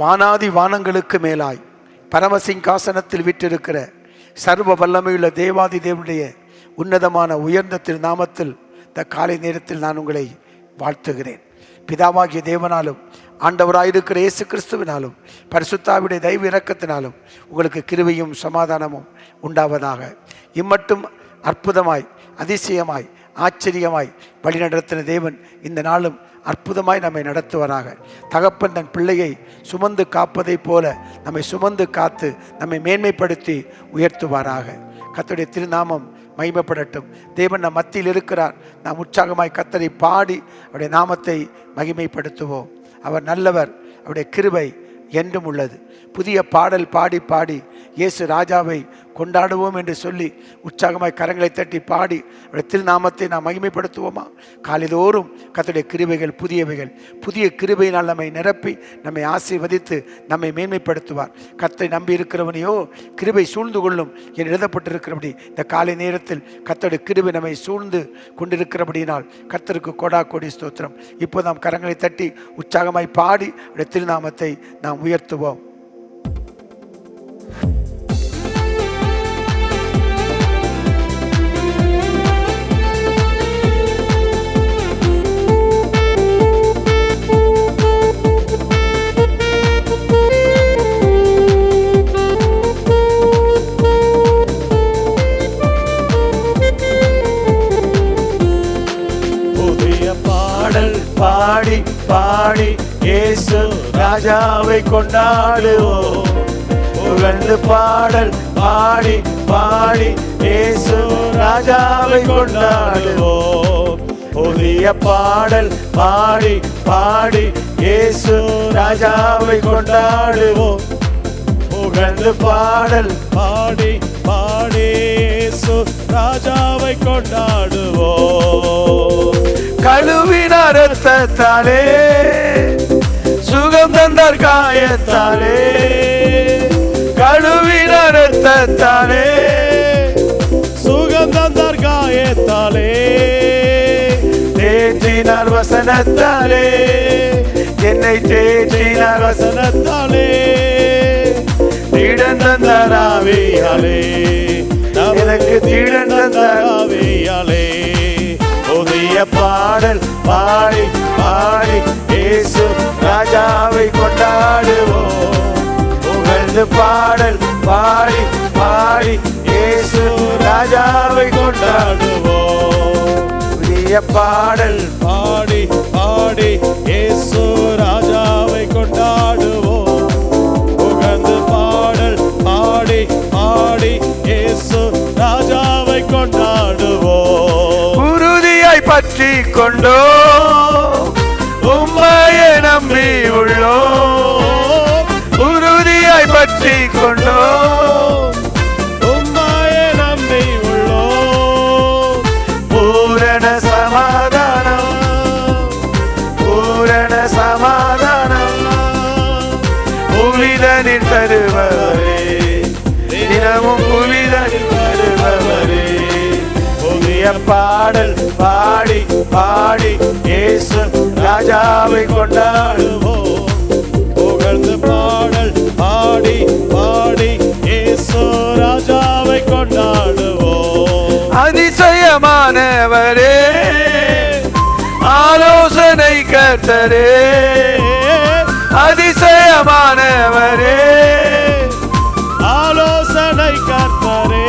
வானாதி வானங்களுக்கு மேலாய் பரமசிங்காசனத்தில் விட்டிருக்கிற சர்வ வல்லமையுள்ள தேவாதி தேவனுடைய உன்னதமான உயர்ந்த திருநாமத்தில் இந்த காலை நேரத்தில் நான் உங்களை வாழ்த்துகிறேன். பிதாவாகிய தேவனாலும் ஆண்டவராயிருக்கிற இயேசு கிறிஸ்துவினாலும் பரிசுத்தாவிடைய தெய்வ இரக்கத்தினாலும் உங்களுக்கு கிருபையும் சமாதானமும் உண்டாவதாக. இம்மட்டும் அற்புதமாய் அதிசயமாய் ஆச்சரியமாய் வழிநடத்தின தேவன் இந்த நாளும் அற்புதமாய் நம்மை நடத்துவாராக. தகப்பன் தன் பிள்ளையை சுமந்து காப்பதை போல நம்மை சுமந்து காத்து நம்மை மேன்மைப்படுத்தி உயர்த்துவாராக. கர்த்தருடைய திருநாமம் மகிமைப்படட்டும். தேவன் நம் மத்தியில் இருக்கிறார். நாம் உற்சாகமாய் கர்த்தரை பாடி அவருடைய நாமத்தை மகிமைப்படுத்துவோம். அவர் நல்லவர், அவருடைய கிருபை என்றும் உள்ளது. புதிய பாடல் பாடி பாடி இயேசு ராஜாவை கொண்டாடுவோம் என்று சொல்லி உற்சாகமாய் கரங்களை தட்டி பாடி அவருடைய திருநாமத்தை நாம் மகிமைப்படுத்துவோமா? காலைதோறும் கர்த்தருடைய கிருபைகள் புதியவைகள். புதிய கிருபையினால் நம்மை நிரப்பி நம்மை ஆசீர்வதித்து நம்மை மேன்மைப்படுத்துவார். கர்த்தரை நம்பி இருக்கிறவனையோ கிருபை சூழ்ந்து கொள்ளும் என்று எழுதப்பட்டிருக்கிறபடி இந்த காலை நேரத்தில் கர்த்தருடைய கிருபை நம்மை சூழ்ந்து கொண்டிருக்கிறபடியினால் கர்த்தருக்கு கோடா கோடி ஸ்தோத்திரம். இப்போ நாம் கரங்களை தட்டி உற்சாகமாய் பாடி அவருடைய திருநாமத்தை நாம் உயர்த்துவோம். பாடி பாடி இயேசு ராஜாவை கொண்டாடுவோம். புகழ்ந்து பாடல் பாடி பாடி இயேசு ராஜாவை கொண்டாடுவோம். புதிய பாடல் பாடி பாடி இயேசு ராஜாவை கொண்டாடுவோம். புகழ்ந்து பாடல் பாடி பாடி இயேசு ராஜாவை கொண்டாடுவோம். கழுவின ரத்தத்தாலே சுகம் தந்தார் காயத்தாலே, கழுவின ரத்தத்தாலே சுகம் தந்தார் காயத்தாலே, தேற்றினார் வசனத்தாலே என்னை தேற்றினார் வசனத்தாலே, தீடன் தந்தார் ஆவியாலே எனக்கு தீடன் தந்தார் ஆவியாலே. புதிய பாடல் பாடி பாடி இயேசு ராஜாவை கொண்டாடுவோம். புகழ்ந்து பாடல் பாடி பாடி இயேசு ராஜாவை கொண்டாடுவோம். புதிய பாடல் பாடி பாடி இயேசு ராஜாவை கொண்டாடுவோம். புகழ்ந்து பாடல் பாடி பாடி இயேசு ராஜாவை கொண்டாடுவோம். பற்றி கொண்டோ உம்மையை நம்பி உள்ளோ, உறுதியாய் பற்றி கொண்டோ உம்மையை நம்பி உள்ளோ. பூரண சமாதானம் பூரண சமாதானம் புவிதனில் தருபவரே, தினமும் புவிதனில் தருபவரே. புதிய பாடல் பாடி பாடி இயேசு ராஜாவை கொண்டாடுவோம். புகழ்ந்து பாடல் பாடி பாடி இயேசு ராஜாவை கொண்டாடுவோம். அதிசயமானவரே ஆலோசனை கர்த்தரே, அதிசயமானவரே ஆலோசனை கர்த்தரே,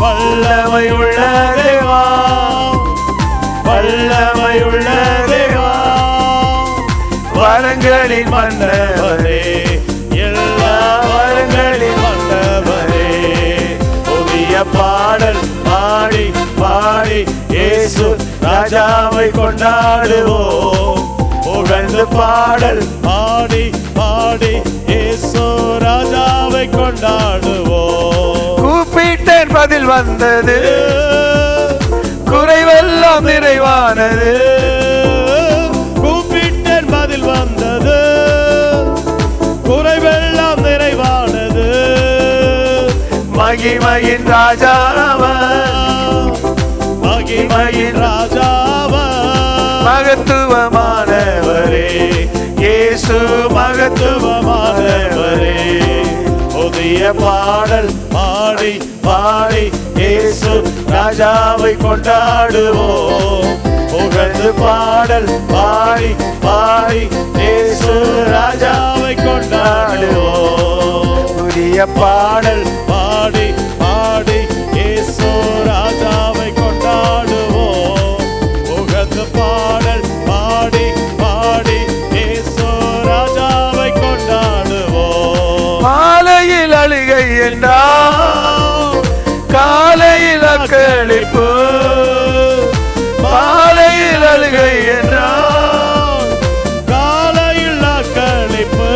வல்லமை உள்ள தேவா வல்லமை உள்ள தேவா, வரங்களின் மன்னவரே எல்லா வரங்களின் மன்னவரே. புதிய பாடல் பாடி பாடி இயேசு ராஜாவை கொண்டாடுவோம். புகழ்ந்து பாடல் பாடி பாடி இயேசு ராஜாவை கொண்டாடுவோம். கூப்பிட்டேன் பதில் வந்தது, குறைவெல்லாம் நிறைவானது. கூப்பிட்டேன் பதில் வந்தது, குறைவெல்லாம் நிறைவானது. மகிமையின் ராஜாவன் மகிமையின் ராஜாவன் மகத்துவமானவரே, இயேசு இயேசு மகத்துவமானவரே. புதிய பாடல் பாடி பாடி இயேசு ராஜாவை கொண்டாடுவோம். புகழ்ந்து பாடல் பாடி பாடி இயேசு ராஜாவை கொண்டாடுவோம். புதிய பாடல் பாடி பாடி இயேசு ராஜாவை கொண்டாடுவோம். புகழ்ந்து பாடல் பாடி பாடி இயேசு ராஜாவை கொண்டாடுவோம். மாலையில் அழுகை என்றால் காலையில் அக்களிப்பு, மாலையில் அழுகை என்றால் காலையில் அக்களிப்பு.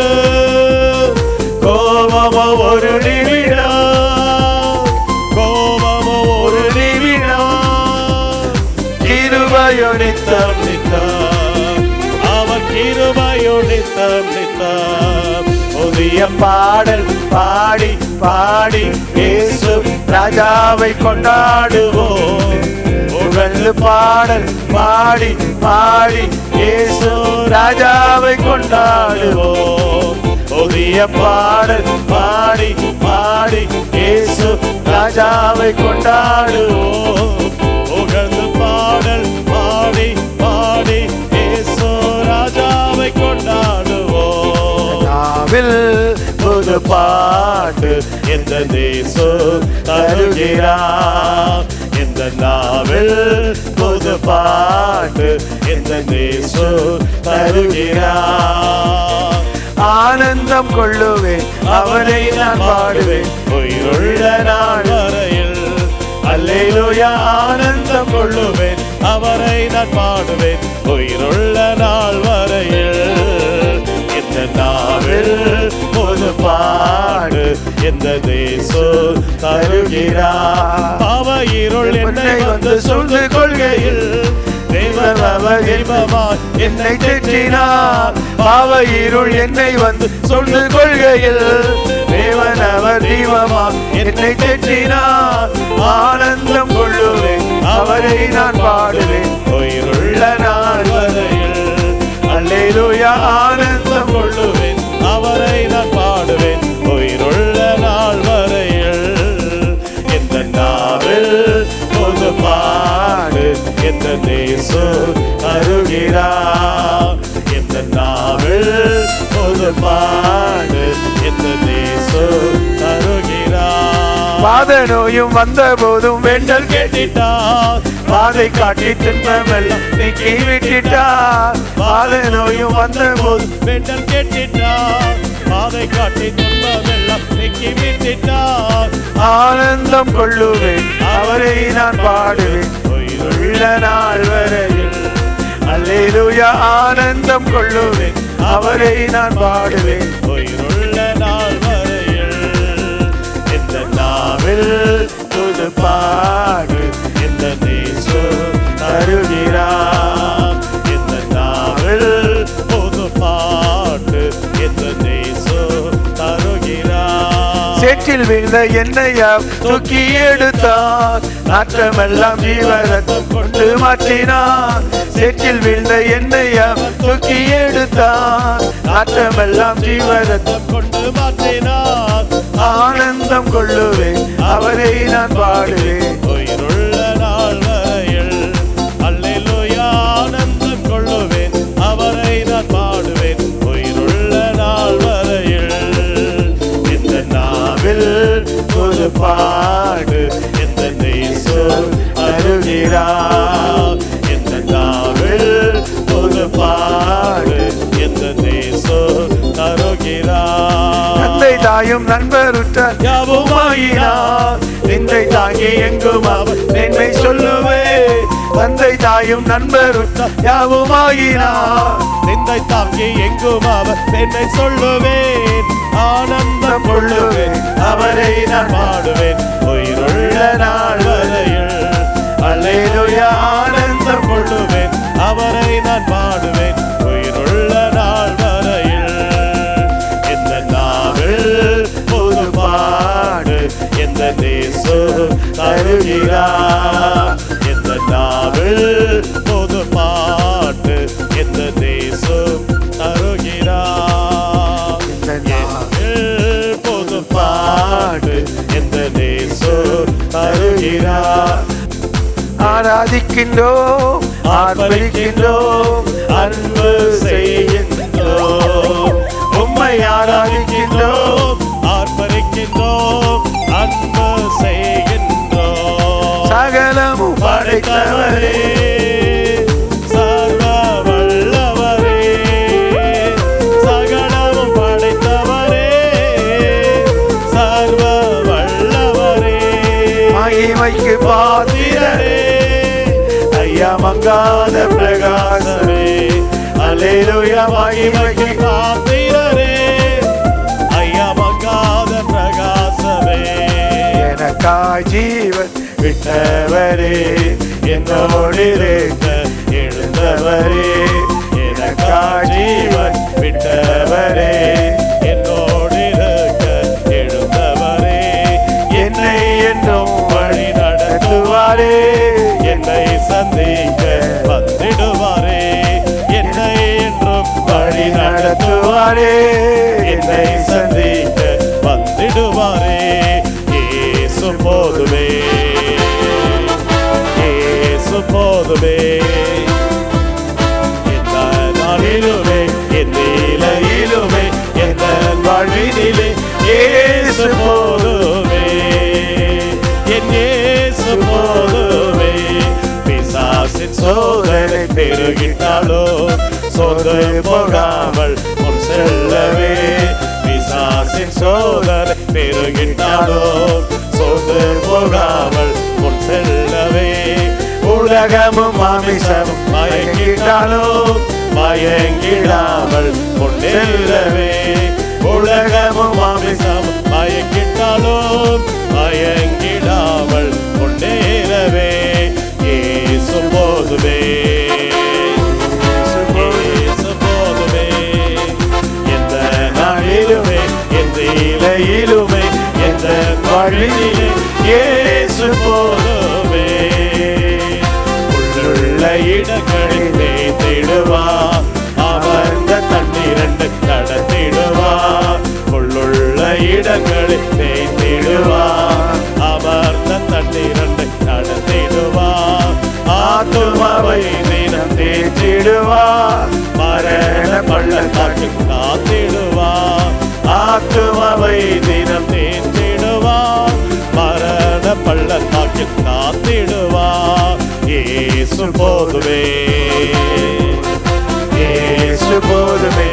கோபமோ ஒரு நிமிடம், கோபமோ ஒரு நிமிடம், கிருபையோ நித்தம் நித்தம், அவர் கிருபையோ நித்தம் நித்தம். புதிய பாடல் பாடி பாடி இயேசு ராஜாவை கொண்டாடுவோம். புகழ்ந்து பாடல் பாடி பாடி இயேசு ராஜாவை கொண்டாடுவோம். புதிய பாடல் பாடி பாடி இயேசு ராஜாவை கொண்டாடுவோம். புகழ்ந்து பாடல் பாடி பாடி இயேசு ராஜாவை கொண்டாடுவோம். நாவில் புது பாட்டு இந்த தேசு தருகிறார். இந்த நாவில் புது பாட்டு இந்த தேசு தருகிறார். ஆனந்தம் கொள்ளுவேன் அவரை நான் பாடுவேன் உயிருள்ள நாள் வரையில். அல்லேலூயா. ஆனந்தம் கொள்ளுவேன் அவரை நான் பாடுவேன் உயிருள்ள நாள் வரையில். இந்த நாவில் புது பாடு இந்த தேசு தருகிறார். பாவ இருள் என்னை வந்து சூழ்ந்து கொள்கையில் என்னை தேற்றினார். பாவ இருள் என்னை வந்து சூழ்ந்து கொள்கையில் தேவன் அவர் தீபமாய் என்னை தேற்றினார். ஆனந்தம் கொள்ளுவேன் அவரை நான் பாடுவேன் உயிருள்ள நாள் வரையில். அல்லேலூயா. ஆனந்தம் கொள்ளுவேன் அவரை நான் பாடுவேன் உயிருள்ள நாள் வரையில். இந்த நாவில் புது பாடு இந்த தேசு தருகிறார். இந்த நாவில் புது பாடு இந்த தேசு தருகிறார். பாத நோயும் வந்த போதும் வேண்டல் கேட்டிட்டார். பாதை காட்டி துன்பமெல்லாம் நீக்கி விட்டிட்டார். பாத நோயும் வந்த போதும் வேண்டல் கேட்டிட்டார். பாதை காட்டி துன்பமெல்லாம் நீக்கி விட்டிட்டார். ஆனந்தம் கொள்ளுவேன் அவரை நான் பாடுவேன் உயிருள்ள நாள் வரையில். அல்லேலூயா. ஆனந்தம் கொள்ளுவேன் அவரை நான் பாடுவேன் உயிருள்ள நாள் வரையில். இந்த நாவில் புது பாடு இந்த தேசு தருகிறார். இந்த நாவில் புது பாட்டு இந்த தேசு தருகிறார். சேற்றில் விழுந்த என்னையா தூக்கி எடுத்தார். நாற்றமெல்லாம் ஜீவரத்தம் கொண்டு மாற்றினார். சேற்றில் விழுந்த என்னையா தூக்கி எடுத்தார். நாற்றமெல்லாம் ஜீவரத்தம் கொண்டு மாற்றினார். ஆனந்தம் கொள்ளுவேன் அவரை நான் பாடுவேன் உயிருள்ள நாள் வரையில். அல்லேலூயா. ஆனந்தம் கொள்ளுவேன் அவரை நான் பாடுவேன் உயிருள்ள நாள் வரையில். இந்த நாவில் புது பாடு இந்த தேசு தருகிறார். இந்த நாவில் புது பாடு இந்த தேசு தருகிறார். தந்தை தாயும் நண்பருற்ற யாவுமாயினார். நிந்தை தாங்கி எங்கும் அவர் நன்மை சொல்லுவே. தந்தை தாயும் நண்பருற்ற யாவுமாயினார். நிந்தை தாங்கி எங்கும் அவர் நன்மை சொல்லுவேன். ஆனந்தம் கொள்ளுவேன் அவரை நான் பாடுவேன் உயிருள்ள நாள் வரையில். அல்லேலூயா. ஆனந்தம் கொள்ளுவேன் அவரை நான் பாடுவேன் உயிருள்ள நாள் வரையில். இந்த நாவில் புது பாடு இந்த தேசு தருகிறார். இந்த நாவில் புது பாட்டு இந்த தேசு தருகிறார். பாட்டு எந்த நேசு தருகிறார். ஆராதிக்கின்றோம், ஆர்ப்பரிக்கின்றோம், அன்பு செய்கின்றோம். உம்மை ஆராதிக்கின்றோம், ஆர்ப்பரிக்கின்றோம், அன்பு செய்கின்றோம். சகலமும் படைத்தவரே, சர்வ வல்லவரே, சகலமும் படைத்தவரே, சர்வ வல்லவரே, மகிமைக்கு பாத்திரரே, ஐயா மங்காத பிரகாசமே. அல்லேலூயா. மகிமைக்கு பாத்திரரே, ஐயா மங்காத பிரகாசமே. எனக்காய் ஜீவன் விட்டவரே, என்னோடு இருக்க எழுந்தவரே. எனக்காய் ஜீவன் விட்டவரே, என்னோடு இருக்க எழுந்தவரே. என்னை என்றும் வழி நடத்துவாரே, என்னை சந்திக்க வந்திடுவாரே. என்னை என்றும் வழி நடத்துவாரே, என்னை சந்திக்க வந்திடுவாரே. இயேசு போதுமே, இயேசு போதுமே. எந்த நாளிலுமே, எந்த நிலையிலுமே, எந்த வாழ்வினிலே இயேசு போதுமே, என் இயேசு போதுமே. பிசாசின் சோதனை பெருகிட்டாலோ சோர்ந்து போகாமல் முன் செல்லவே. பிசாசின் சோதனை பெருகிட்டாலோ சோர்ந்து போகாமல் முன் செல்லவே. உலகமும் மாமிசமும் மயங்கிட்டாலோ மயங்கிடாமல் முன்னேறவே. உலகமும் மாமிசமும் மயங்கிட்டாலோ மயங்கிடாமல் முன்னேறவே. இயேசு போதுமே, இயேசு போதுமே. எந்த நாளிலுமே, எந்த இலையிலுமே, எந்த வாழ்வினிலே இயேசு போதுமே. உள்ளுள்ள இடங்களில் தேய்த்திடுவார், அமர்ந்த தண்ணீரண்டு நடத்திடுவார். உள்ளுள்ள இடங்களில் தேய்த்திடுவார், அமர்ந்த தண்ணீரண்டு நடத்திடுவார். ஆத்துமாவை தினம் தேய்த்திடுவார், மரண பள்ளத்தாக்கில் காத்திடுவார். ஆத்துமாவை தினம் தேய்த்திடுவார், மரண பள்ளத்தாக்கில் காத்திடுவார். இயேசு போதுமே, இயேசு போதுமே,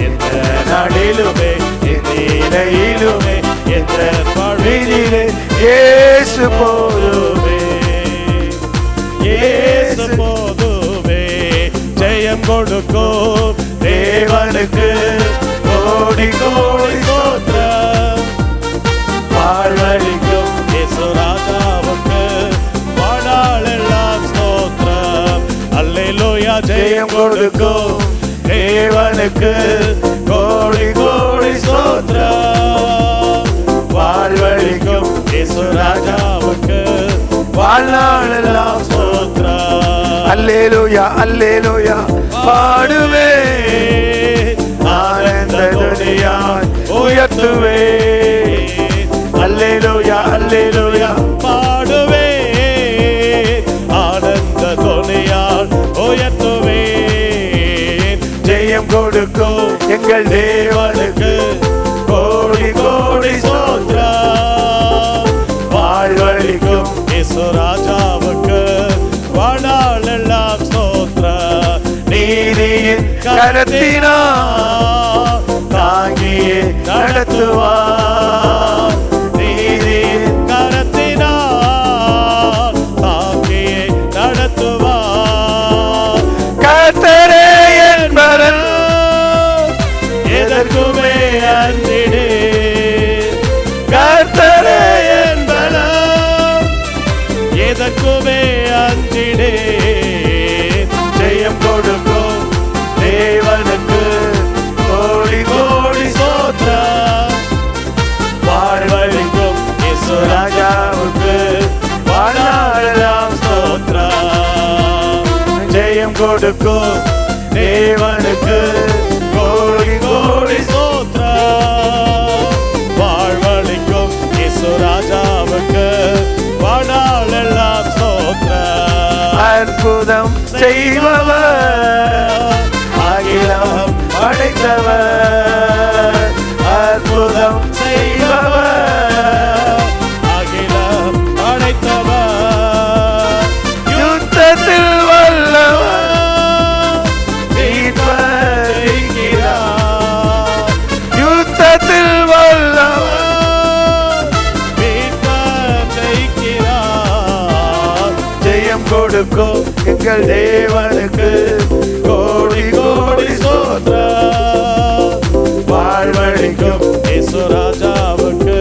எந்த நாளிலுமே, எந்த நிலையிலுமே, எந்த வாழ்வினிலே இயேசு போதுமே, இயேசு போதுமே. ஜெயம் கொடுக்கும் தேவனுக்கு கோடி கோடி ஸ்தோத்திரம். வாழ்வழிக்கும் இயேசு ராஜாவுக்கு வாழ்நாளெல்லாம் ஸ்தோத்திரம். அல்லேலூயா. ஜெயம் கொடுக்கும் தேவனுக்கு கோடி கோடி ஸ்தோத்திரம். வாழ்வழிக்கும் இயேசு ராஜாவுக்கு வாழ்நாளெல்லாம் ஸ்தோத்திரம். அல்லேலூயா, அல்லேலூயா. பாடுவே, ஆனந்த துணியாய் உயர்த்துவே. அல்லேலூயா, அல்லேலூயா. பாடுவே, ஆனந்த துணியால் உயர்த்துவே. ஜெயம் கொடுக்கும் எங்கள் தேவனுக்கு கோடி கோடி ஸ்தோத்திரம். வாழ்வழிக்கும் இயேசு ராஜாவுக்கு வாழ்நாளெல்லாம் ஸ்தோத்திரம். நீதியின் கரத்தினால் தாங்கியே நடத்துவார். நீதியின் கரத்தினால் தாங்கியே நடத்துவார். கர்த்தரே என்பவன் எதற்குமே அஞ்சிடே. கர்த்தரே என்பவன் எதற்குமே அஞ்சிடே. ஜெயம் கொடுக்கும் தேவனுக்கு கோடி கோடி ஸ்தோத்திரம். வாழ்வழிக்கும் இயேசு ராஜாவுக்கு வாழ்நாளெல்லாம் ஸ்தோத்திரம். ஜெயம் கொடுக்கும் தேவனுக்கு கோடி கோடி ஸ்தோத்திரம். அற்புதம் செய்பவர், அகிலம் படைத்தவர், அற்புதம் செய்பவர், அகிலம் படைத்தவர், யுத்தத்தில் வல்லவர், மீட்பர் இருக்கிறார். யுத்தத்தில் வல்லவர், மீட்பர் ஜெயிக்கிறார். ஜெயம் கொடுக்கும் எங்கள் தேவனுக்கு கோடி கோடி ஸ்தோத்திரம். வாழ்வழிக்கும் இயேசு ராஜாவுக்கு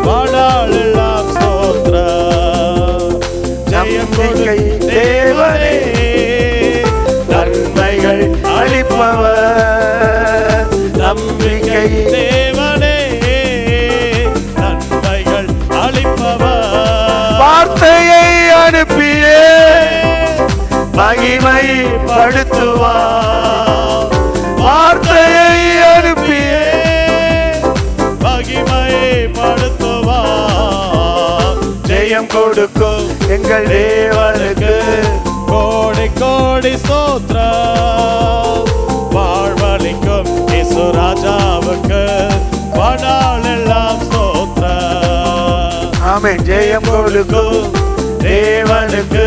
வாழ்நாளெல்லாம் ஸ்தோத்திரம். ஜெயம் நம்பிக்கை தேவனே, நன்மைகள் அளிப்பவர், நம்பிக்கை தேவனே, நன்மைகள் அளிப்பவர். வார்த்தையை அனுப்பியே மகிமைப்படுத்துவார். வார்த்தையை அனுப்பியே மகிமைப்படுத்துவார். ஜெயம் கொடுக்கும் எங்கள் தேவனுக்கு கோடி கோடி ஸ்தோத்திரம். வாழ்வழிக்கும் இயேசு ராஜாவுக்கு வாழ்நாளெல்லாம் ஸ்தோத்திரம். ஆமென். ஜெயம் கொடுக்கும் தேவனுக்கு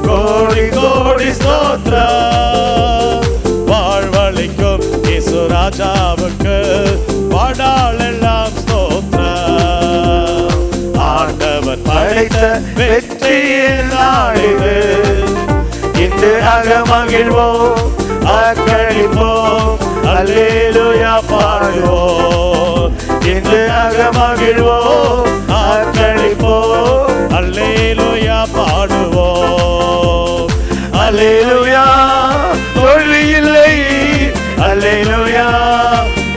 கோடி கோடி ஸ்தோத்திரம். வாழ்வழிக்கும் இயேசு ராஜாவுக்கு வாழ்நாளெல்லாம் ஸ்தோத்திரம். ஆண்டவர் படைத்த வெற்றியின் நாளிது, இன்று அகமகிழ்வோம் அக்களிப்போம் அல்லேலூயா பாடுவோம். இன்று அகமகிழ்வோம் அக்களிப்போம் அல்லேலூயா பாடுவோம். அல்லேலூயா. தோல்வி இல்லை, அல்லேலூயா.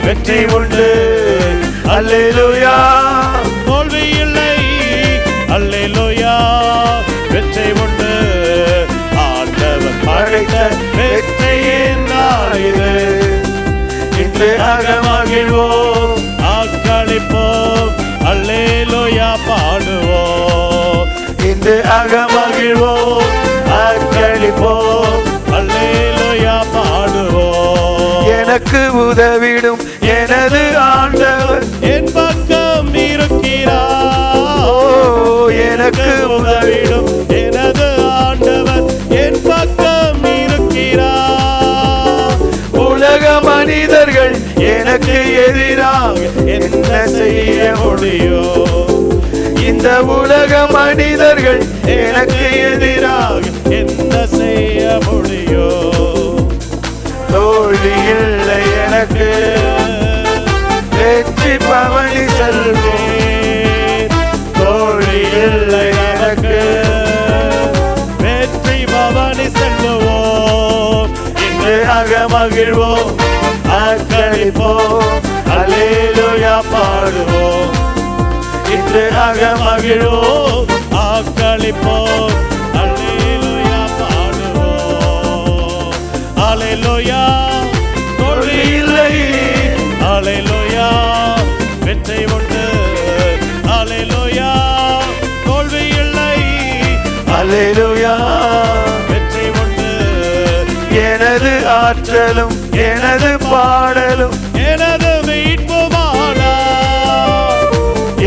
வெற்றி உண்டு, அல்லேலூயா. தோல்வி இல்லை, அல்லேலூயா. வெற்றி உண்டு. ஆண்டவர் படைத்த வெற்றியின் நாள் இது. இன்று அகமகிழ்வோம் அக்களிப்போம் அல்லேலூயா பாடுவோம். இன்று அகமகிழ்வோம் அக்களிப்போம் அல்லேலூயா பாடுவோம். எனக்கு உதவிடும் எனது ஆண்டவர் என் பக்கம் இருக்கிறார். ஓ, எனக்கு உதவிடும் எனது ஆண்டவர் என் பக்கம் இருக்கிறார். உலக மனிதர்கள் எனக்கு எதிராக என்ன செய்ய முடியும்? இந்த உலக மனிதர்கள் எனக்கு எதிராக என்ன செய்ய முடியும்? தோல்வி இல்லை எனக்கு, வெற்றி பவனி செல்வேன். தோல்வி இல்லை எனக்கு, வெற்றி பவனி செல்லுவோம். இன்று அகமகிழ்வோம் அக்களிப்போம் அல்லேலூயா பாடுவோம். இன்று அகமகிழ்வோம் ஆக்களிப்போம் அல்லேலூயா பாடுவோம். அல்லேலூயா. தோல்வி இல்லை, அல்லேலூயா. வெற்றி உண்டு. அல்லேலூயா. தோல்வி இல்லை, அல்லேலூயா. வெற்றி உண்டு. எனது ஆற்றலும் எனது பாடலும் எனது மீட்புமானா,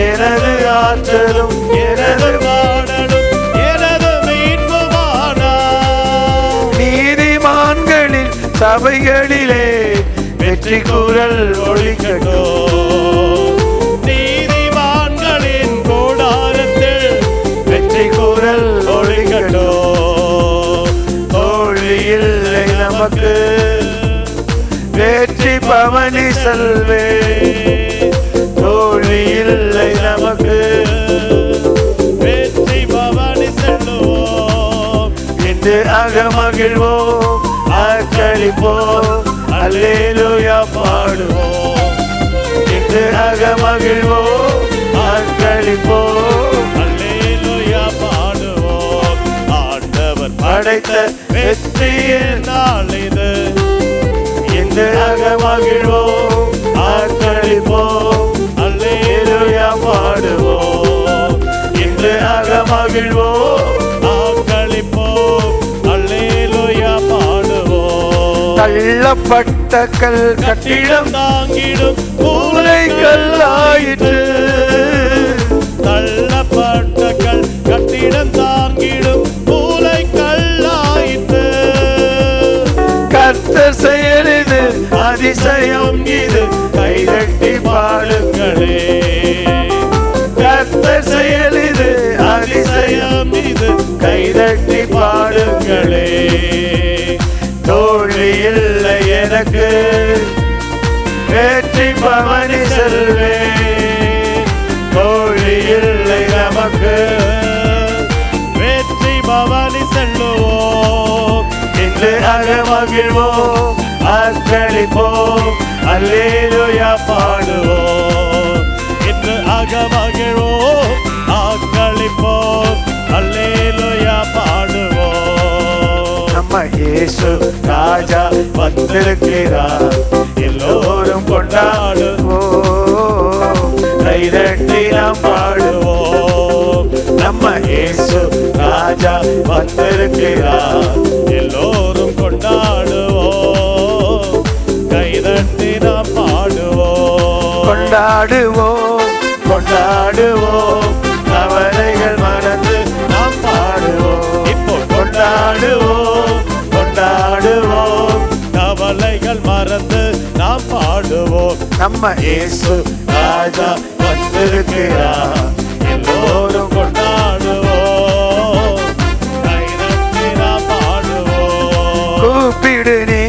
எனது ஆற்றலும் எனது பாடலும் எனது மீட்புமானா. நீதிமான்களின் சபைகளிலே வெற்றி குரல் ஒலிக்கட்டும். நீதிமான்களின் கூடாரத்தில் வெற்றி குரல் ஒலிக்கட்டும். தோல்வி இல்லை நமக்கு, வெற்றி பவனி செல்வே. தோல்வி இல்லை நமக்கு, வெற்றி பவனி செல்லுவோம். இன்று அகமகிழ்வோம் அக்களிப்போம் அல்லேலூயா பாடுவோம். இன்று அகமகிழ்வோம் அக்களிப்போம் அல்லேலூயா பாடுவோம். ஆண்டவர் படைத்த வெற்றியின் நாள் இது. இன்று அகமகிழ்வோம் அக்களிப்போம் அல்லேலூயா பாடுவோம். இன்று அகமகிழ்வோம் ஆக்களிப்போம் தள்ளப்பட்ட கல் கட்டிடம் தாங்கிடும் மூளைகளாயிற்று. தள்ளப்பட்ட கல் கட்டிடம் தாங்கிடும் மூளைகளாயிற்று. கர்த்தர் செயல் இது அதிசயம் இது கைதட்டி பாடுங்களே. கர்த்தர் செயல் இது அதிசயம் இது கைதட்டி பாடுங்களே. தோல்வி இல்லை எனக்கு, வெற்றி பவனி செல்வே. தோல்வி இல்லை நமக்கு, வெற்றி பவனி செல்லுவோம். இன்று அகமகிழ்வோம், அர்ப்பணிப்போம், அல்லேலூயா பாடுவோம். இன்று அகமகிழ்வோம், ஆக்களிப்போம், அல்லேலூயா பாடுவோம். நம்ம இயேசு ராஜா வந்திருக்கிறார், எல்லோரும் கொண்டாடுவோம், கைதட்டி நாம் பாடுவோம். நம்ம இயேசு ராஜா வந்திருக்கிறார், எல்லோரும் கொண்டாடுவோம், கைதட்டி நாம் பாடுவோம். கொண்டாடுவோம், கொண்டாடுவோம், கவலைகள் மறந்து நாம் பாடுவோம். இப்போ கொண்டாடுவோம், கொண்டாடுவோம், கவலைகள் மறந்து நாம் பாடுவோம். நம்ம இயேசு ராஜா வந்திருக்கிறார், எல்லோரும் கொண்டாடுவோம், கைதட்டி நாம் பாடுவோம். கூப்பிடு நீ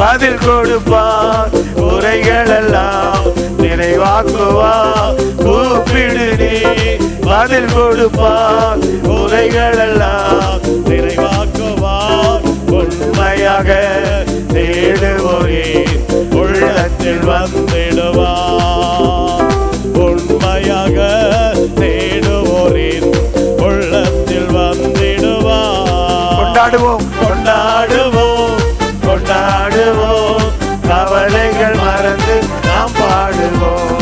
பதில் கொடுப்பார், குறைகள் எல்லாம் நிறைவாக்குவார். கூப்பிடு நீ பதில் கொடுப்பார், குறைகள் எல்லாம் நிறைவாக்குவார். உண்மையாக தேடுவோரே உள்ளத்தில் வந்திடுவார். உண்மையாக தேடுவோரின் உள்ளத்தில் வந்திடுவார். கொண்டாடுவோம், கொண்டாடுவோம், கொண்டாடுவோம், கவலைகள் மறந்து நாம் பாடுவோம்.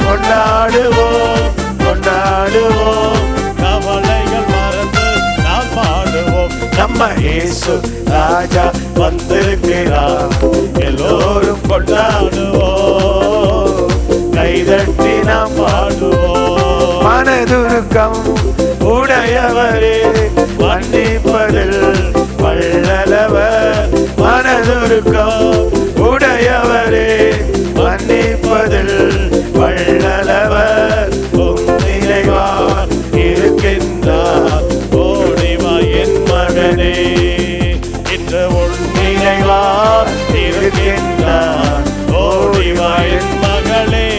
கொண்டாடுவோம், கொண்டாடுவோம், கவலைகள் மறந்து நாம் பாடுவோம். நம்ம இயேசு ராஜா வந்திருக்கிறார், எல்லோரும் கொண்டாடுவோம், கைதட்டி நாம் பாடுவோம். மனதுருக்கம் உடையவரே மன்னிப்பதில் வல்லவர். மனதுருக்கம் உடையவரே மன்னிப்பதில் வல்லவர். நிறைவார் இருக்கின்றார், ஓடிவா என் மகனே, இன்று உன் நிறைவார் இருக்கின்றார், ஓடிவா என் மகளே.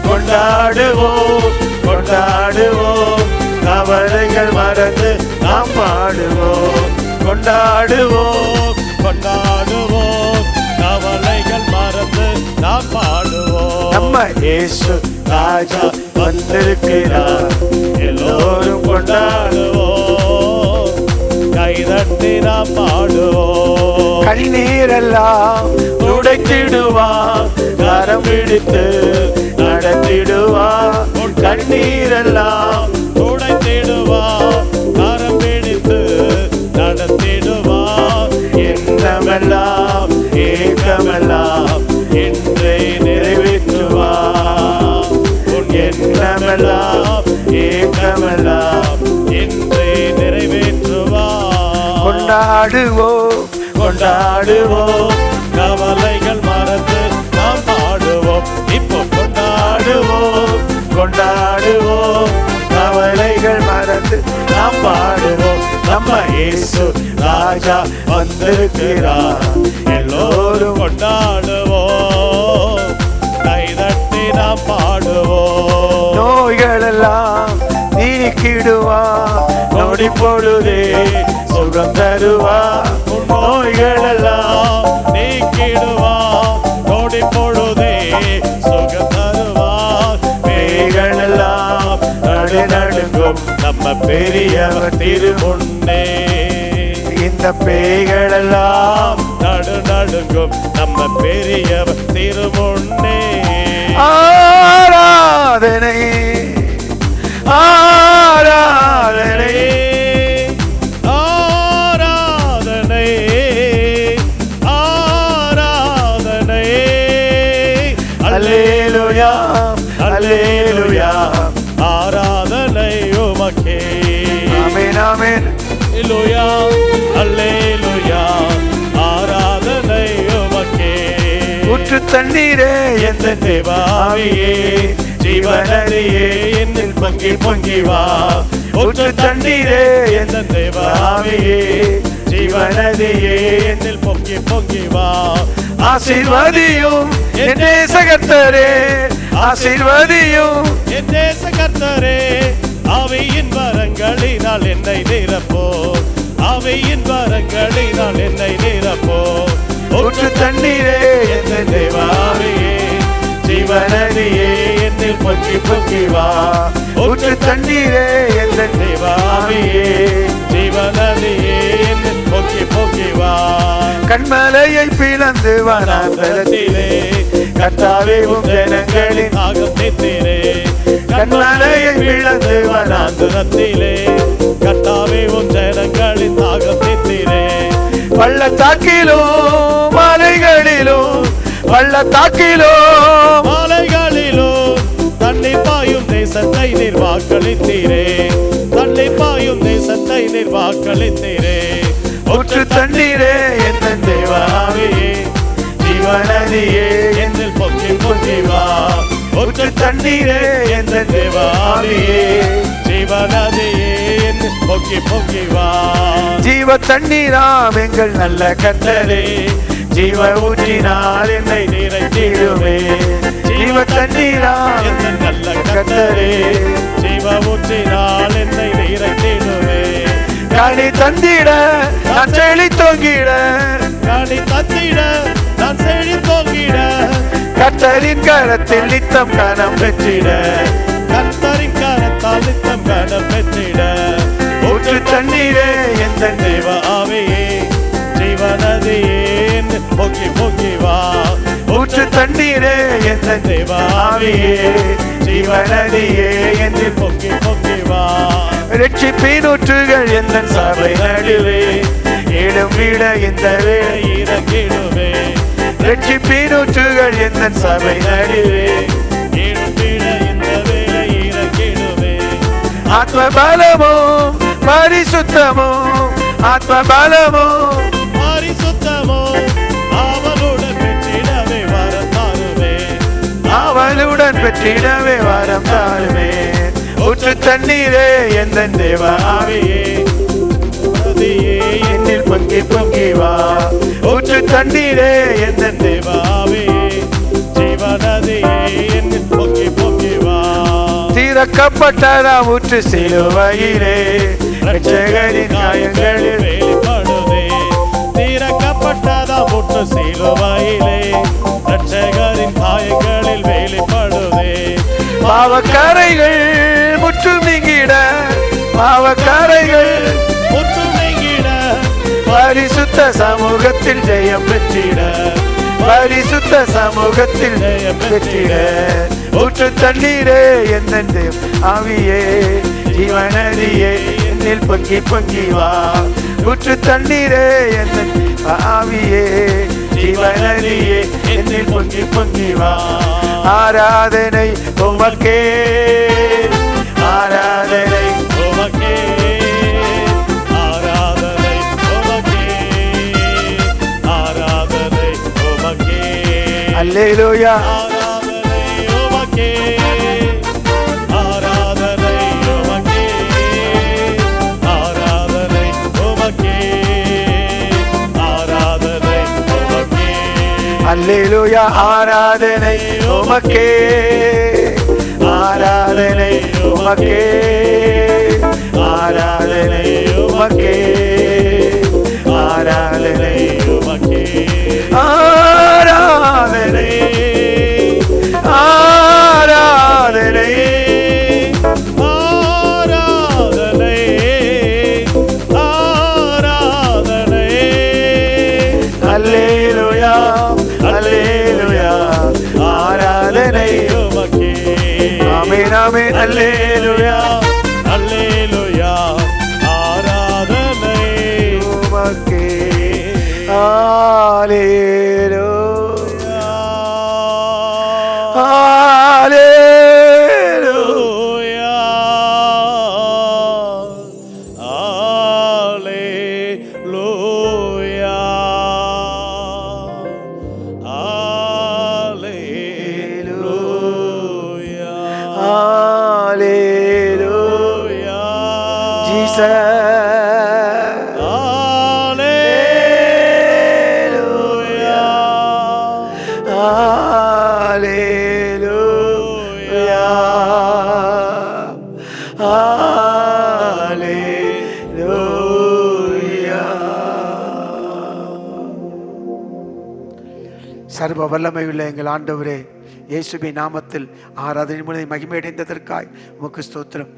கொண்டாடுவோம், கொண்டாடுவோம், கவலைகள் மறந்து நாம் பாடுவோம். கொண்டாடுவோம், கொண்டாடுவோம், கவலைகள் மறந்து நாம் பாடுவோம். நம்ம இயேசு ராஜா வந்திருக்கிறார், எல்லோரும் கொண்டாடுவோம், கைதட்டி நாம் பாடுவோம். கண்ணீரெல்லாம் துடைத்திடுவார், கரம் பிடித்து நடத்திடுவார். கண்ணீரெல்லாம் துடைத்திடுவார், கரம் பிடித்து நடத்திடுவார். எண்ணமெல்லாம் ஏக்கமெல்லாம் இன்றே நிறைவேற்றுவார். உன் எண்ணமெல்லாம் ஏக்கமெல்லாம் இன்றே நிறைவேற்றுவார். கொண்டாடுவோம், கொண்டாடுவோம், கவலைகள் மறந்து நாம் பாடுவோம். இப்போ கொண்டாடுவோம், கொண்டாடுவோம், கவலைகள் மறந்து நாம் பாடுவோம். நம்ம இயேசு ராஜா வந்திருக்கிறார், எல்லோரும் கொண்டாடுவோம், கைதட்டி நாம் பாடுவோம். நோய்களெல்லாம் நீக்கிடுவார், நொடி பொழுதே சுகம் தருவார். நோய்களெல்லாம் நீக்கிடுவார், நொடி பொழுதே சுகம் தருவார். பேய்களெல்லாம் நடுநடுங்கும் நம்ம பெரியவர் திருமுன்னே. இந்த பேய்களெல்லாம் நடுநடுங்கும் நம்ம பெரியவர் திருமுன்னே. ஆராதனை, ஆராதனை, ஆராதனை, அல்லேலூயா. ஆராதனை உமக்கே. ஆமென் ஆமென். அல்லேலூயா அல்லேலூயா ஆராதனை உமக்கே. ஊற்று தண்ணீரே எந்த தேவாவியே ஜீவநதியே என்னில் பொங்கி பொங்கி வா. ஊற்று தண்ணீரே எந்த தேவாவியே ஜீவநதியே என்னில் பொங்கி பொங்கி வா. ஆசீர்வதியும் என் நேசகர்த்தரே, ஆசீர்வதியும் என் நேசகர்த்தரே. ஆவியின் வரங்களினால் என்னை நிரப்போ, ஆவியின் வரங்களினால் என்னை நிரப்போ. ஊற்று தண்ணீரே எந்த தேவாவியே ஜீவநதியே என்னில் பொங்கி பொங்கி வா. ஊற்று தண்ணீரே எந்த தேவாவியே ஜீவநதியே என்னில் பொங்கி பொங்கி வா. கண்மலையை பிளந்து வனாந்தரத்திலே கர்த்தாவே உம் ஜனங்களின் தாகம் தீர்த்தீரே. கண்மலையை பிளந்து வனாந்தரத்திலே கர்த்தாவே உம் ஜனங்களின் தாகம் தீர்த்தீரே. பள்ளத்தாக்கிலும் மலைகளிலும், பள்ளத்தாக்கிலும் மலைகளிலும் தண்ணீர் பாயும் தேசத்தை நீர் வாக்களித்தீரே. தண்ணீர் பாயும் தேசத்தை நீர் வாக்களித்தீரே. ஊற்று தண்ணீரே எந்த தேவாவியே ஜீவநதியே என்னில் பொங்கி பொங்கி வா. ஊற்று தண்ணீரே எந்த தேவாவியே ஜீவநதியே என்னில் பொங்கி பொங்கி வா. ஜீவ தண்ணீராம் எங்கள் நல்ல கர்த்தரே, ஜீவ ஊற்றினால் என்னை நிறைத்திடுமே. ஜீவ தண்ணீராம் எந்த நல்ல கர்த்தரே, ஜீவ ஊற்றினால் என்னை நிறைத்திடுமே. கனி தந்திட நான் செழி தொங்கிட, கனி தந்திட நான் செழி தொங்கிட. கர்த்தரின் கரத்தில் நித்தம் கனம் பெற்றிட, கர்த்தரின் கரத்தால் நித்தம் கனம் பெற்றிட. ஊற்று தண்ணீரே எந்த தேவாவியே ஜீவநதியே என்னில் பொங்கி பொங்கி வா. ஊற்று தண்ணீரே எந்த தேவாவியே ஜீவநதியே என்னில் பொங்கி பொங்கி வா. ரட்சிப்பின் ஊற்றுகள் எந்த சபை நடுவே இடம் விட இந்த வேளை இறங்கிடுவே. ரட்சிப்பின் ஊற்றுகள் எந்த சபை நடுவே இடும்பிட இந்த வேளை இறங்கிடுவே. ஆத்ம பலமும் பரிசுத்தமும், ஆத்ம பலமும் பரிசுத்தமோ அவளுடன் பெற்றிடவே வரம் தாருவே. அவளுடன் பெற்றிடவே வரம் தாருமே. ஊற்று தண்ணீரே எந்த தேவாவியே நதியே என்னில் பொங்கி பொங்கி வா. ஊற்று தண்ணீரே எந்த தேவாவியே ஜீவநதியே என்னில் பொங்கி பொங்கி வா. திறக்கப்பட்டதா ஊற்று சிலுவையிலே இரட்சகரின் காயங்களில் வெளிப்படுதே. திறக்கப்பட்டதா முற்று சிலுவையிலே இரட்சகரின் காயங்களில் வெளிப்படுதே. பாவக்கரைகள் முற்றும் நீங்கிட, பாவக்கரைகள் முற்றும் நீங்கிட. பரிசுத்த சமூகத்தில் ஜெயம் பெற்றிட, பரிசுத்த சமூகத்தில் ஜெயம் பெற்றிட. ஊற்று தண்ணீரே எந்த ஆவியே ஜீவநதியே என்னில் பொங்கி பொங்கி வா. ஊற்று தண்ணீரே எந்த ஆவியே ஜீவநதியே என்னில் பொங்கி பொங்கி வா. ஆராதனை உமக்கே, ஆராதனை உமக்கே ஆராதனை உமக்கே ஆராதனை உமக்கே. அல்லேலூயா. ஆராதனை உமக்கே ஆராதனை உமக்கே ஆராதனை உமக்கே ஆராதனை உமக்கே. அல்லேலூயா. ஆராதனை உமக்கே, ஆராதனை உமக்கே, ஆராதனை உமக்கே, ஆராதனை உமக்கே ஆராதனை, ஆராதனை ஆராதனை ஆராதனை. அல்லேலூயா, அல்லேலூயா. ஆராதனை உமக்கே. ஆமென் ஆமென். அல்லேலூயா, அல்லேலூயா ஆராதனை உமக்கே. அல்லேலூயா, அல்லேலூயா. சர்வ வல்லமையுள்ள எங்கள் ஆண்டவரே, இயேசுவின் நாமத்தில் ஆராதனை முழுவதும் மகிமையடைந்ததற்காய் உமக்கு ஸ்தோத்திரம்.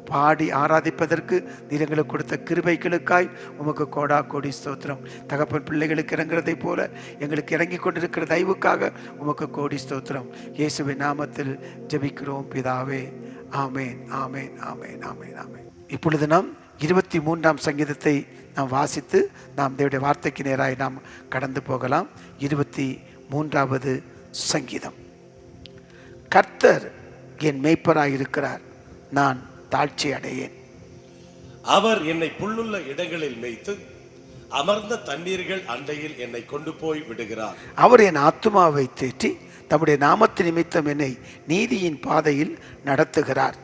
பாடி ஆராதிப்பதற்கு நீர் எங்களுக்கு கொடுத்த கிருபைகளுக்காய் உமக்கு கோடா கோடி ஸ்தோத்திரம். தகப்பன் பிள்ளைகளுக்கு இறங்குறதை போல எங்களுக்கு இறங்கி கொண்டிருக்கிற தயவுக்காக உமக்கு கோடி ஸ்தோத்திரம். இயேசுவின் நாமத்தில் ஜெபிக்கிறோம் பிதாவே. ஆமேன், ஆமேன், ஆமேன், ஆமேன், ஆமேன். இப்பொழுது நாம் 23ஆம் சங்கீதத்தை நாம் வாசித்து நாம் தேவனுடைய வார்த்தைக்கு நேராய் நாம் கடந்து போகலாம். 23வது சங்கீதம். கர்த்தர் என் மேய்ப்பராயிருக்கிறார், நான் தாழ்ச்சி அடையேன். அவர் என்னை புல்லுள்ள இடங்களில் மேய்த்து அமர்ந்த தண்ணீர்கள் அண்டையில் என்னை கொண்டு போய் விடுகிறார். அவர் என் ஆத்துமாவை தேற்றி தம்முடைய நாமத்து நிமித்தம் என்னை நீதியின் பாதையில் நடத்துகிறார்.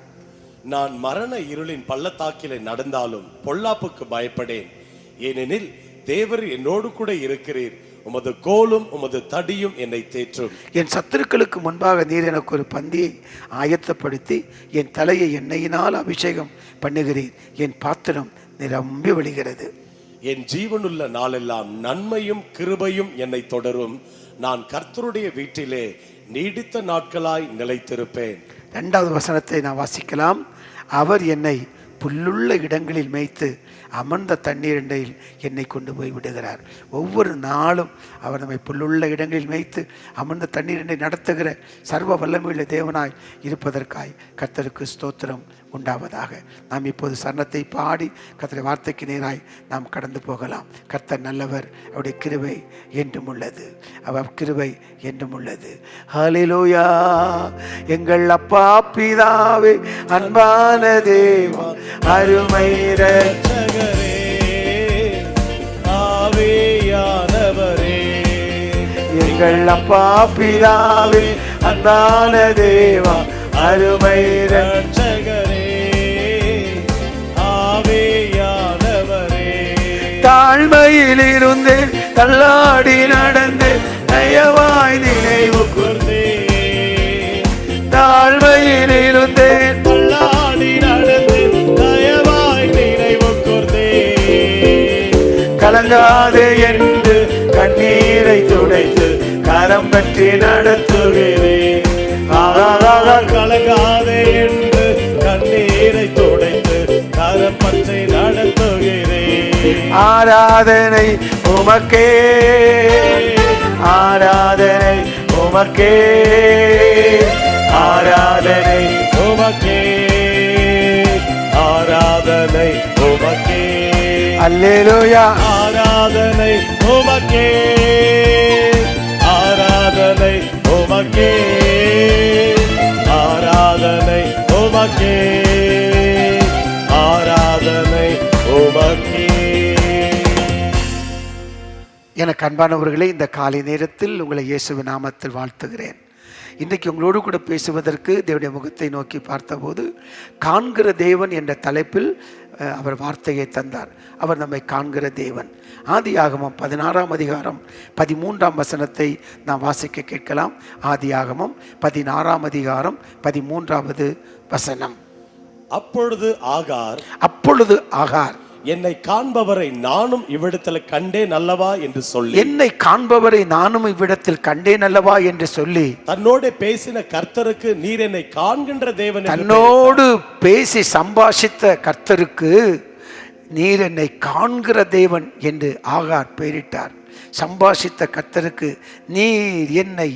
நான் மரண இருளின் பள்ளத்தாக்கிலே நடந்தாலும் பொல்லாப்புக்கு பயப்படேன், ஏனெனில் தேவர் என்னோடு கூட இருக்கிறீர். உமது கோலும் உமது தடியும் என்னை தேற்றும். என் சத்துருக்களுக்கு முன்பாக நீர் எனக்கு ஒரு பந்தியை ஆயத்தப்படுத்தி என் தலையை எண்ணெயினால் அபிஷேகம் பண்ணுகிறீர். என் பாத்திரம் நிரம்பி வழிகிறது. என் ஜீவனுள்ள நாளெல்லாம் நன்மையும் கிருபையும் என்னை தொடரும். நான் கர்த்தருடைய வீட்டிலே நீடித்த நாட்களாய் நிலைத்திருப்பேன். 2வது வசனத்தை நான் வாசிக்கலாம். அவர் என்னை புல்லுள்ள இடங்களில் மேய்த்து அமர்ந்த தண்ணீர் அண்டையில் என்னை கொண்டு போய் விடுகிறார். ஒவ்வொரு நாளும் அவர் நம்மை புல்லுள்ள இடங்களில் மேய்த்து அமர்ந்த தண்ணீர் அண்டை நடத்துகிற சர்வ வல்லமையுள்ள தேவனாய் இருப்பதற்காய் கர்த்தருக்கு ஸ்தோத்திரம் உண்டாவதாக. நாம் இப்போது சரணத்தை பாடி கர்த்தருடைய வார்த்தைக்கு நேராய் நாம் கடந்து போகலாம். கர்த்தர் நல்லவர், அவருடைய கிருபை என்றும் உள்ளது, அவர் கிருபை என்றும் உள்ளது. ஹல்லேலூயா. எங்கள் அப்பா பிதாவே, அன்பான தேவா, அருமை இரட்சகரே, ஆவியானவரே. எங்கள் அப்பா பிதாவே, அன்பான தேவா, அருமை இரட்சகரே, ஆவியானவரே. தாழ்மையில் இருந்து தள்ளாடி நடந்து தயவாய் நினைவு கூர்ந்தே. தாழ்மையில் இருந்தேன் தள்ளாடி நடந்து தயவாய் நினைவு கூர்ந்தே. கலங்காதே என்று கண்ணீரை துடைத்து கரம் பற்றி நடத்துகிறேன். கலங்காதே என்று கண்ணீரை துடைத்து கரம் பற்றி நடத்துகிறேன். ஆராதனை உமக்கே, ஆராதனை உமக்கே, ஆராதனை உமக்கே, ஆராதனை உமக்கே. அல்லேலூயா. ஆராதனை உமக்கே, ஆராதனை உமக்கே, ஆராதனை உமக்கே, ஆராதனை உமக்கே. எனக்கு அன்பானவர்களே, இந்த காலை நேரத்தில் உங்களை இயேசுவின் நாமத்தில் வாழ்த்துகிறேன். இன்றைக்கு உங்களோடு கூட பேசுவதற்கு தேவனுடைய முகத்தை நோக்கி பார்த்தபோது காண்கிற தேவன் என்ற தலைப்பில் அவர் வார்த்தையை தந்தார். அவர் நம்மை காண்கிற தேவன். ஆதியாகமம் 16ஆம் அதிகாரம் 13ஆம் வசனத்தை நாம் வாசிக்க கேட்கலாம். ஆதியாகமம் 16ஆம் அதிகாரம் 13வது வசனம். அப்பொழுது ஆகார் என்னை காண்பவரை நானும் இவ்விடத்தில் கண்டேன் அல்லவா என்று சொல்லி, என்னை காண்பவரை நானும் இவ்விடத்தில் கண்டேன் அல்லவா என்று சொல்லி, தன்னோடு பேசின கர்த்தருக்கு நீர் என்னை காண்கின்ற தேவன், தன்னோடு பேசி சம்பாஷித்த கர்த்தருக்கு நீர் என்னை காண்கிற தேவன் என்று ஆகார் பெயரிட்டார். சம்பாஷித்த கர்த்தருக்கு நீர் என்னை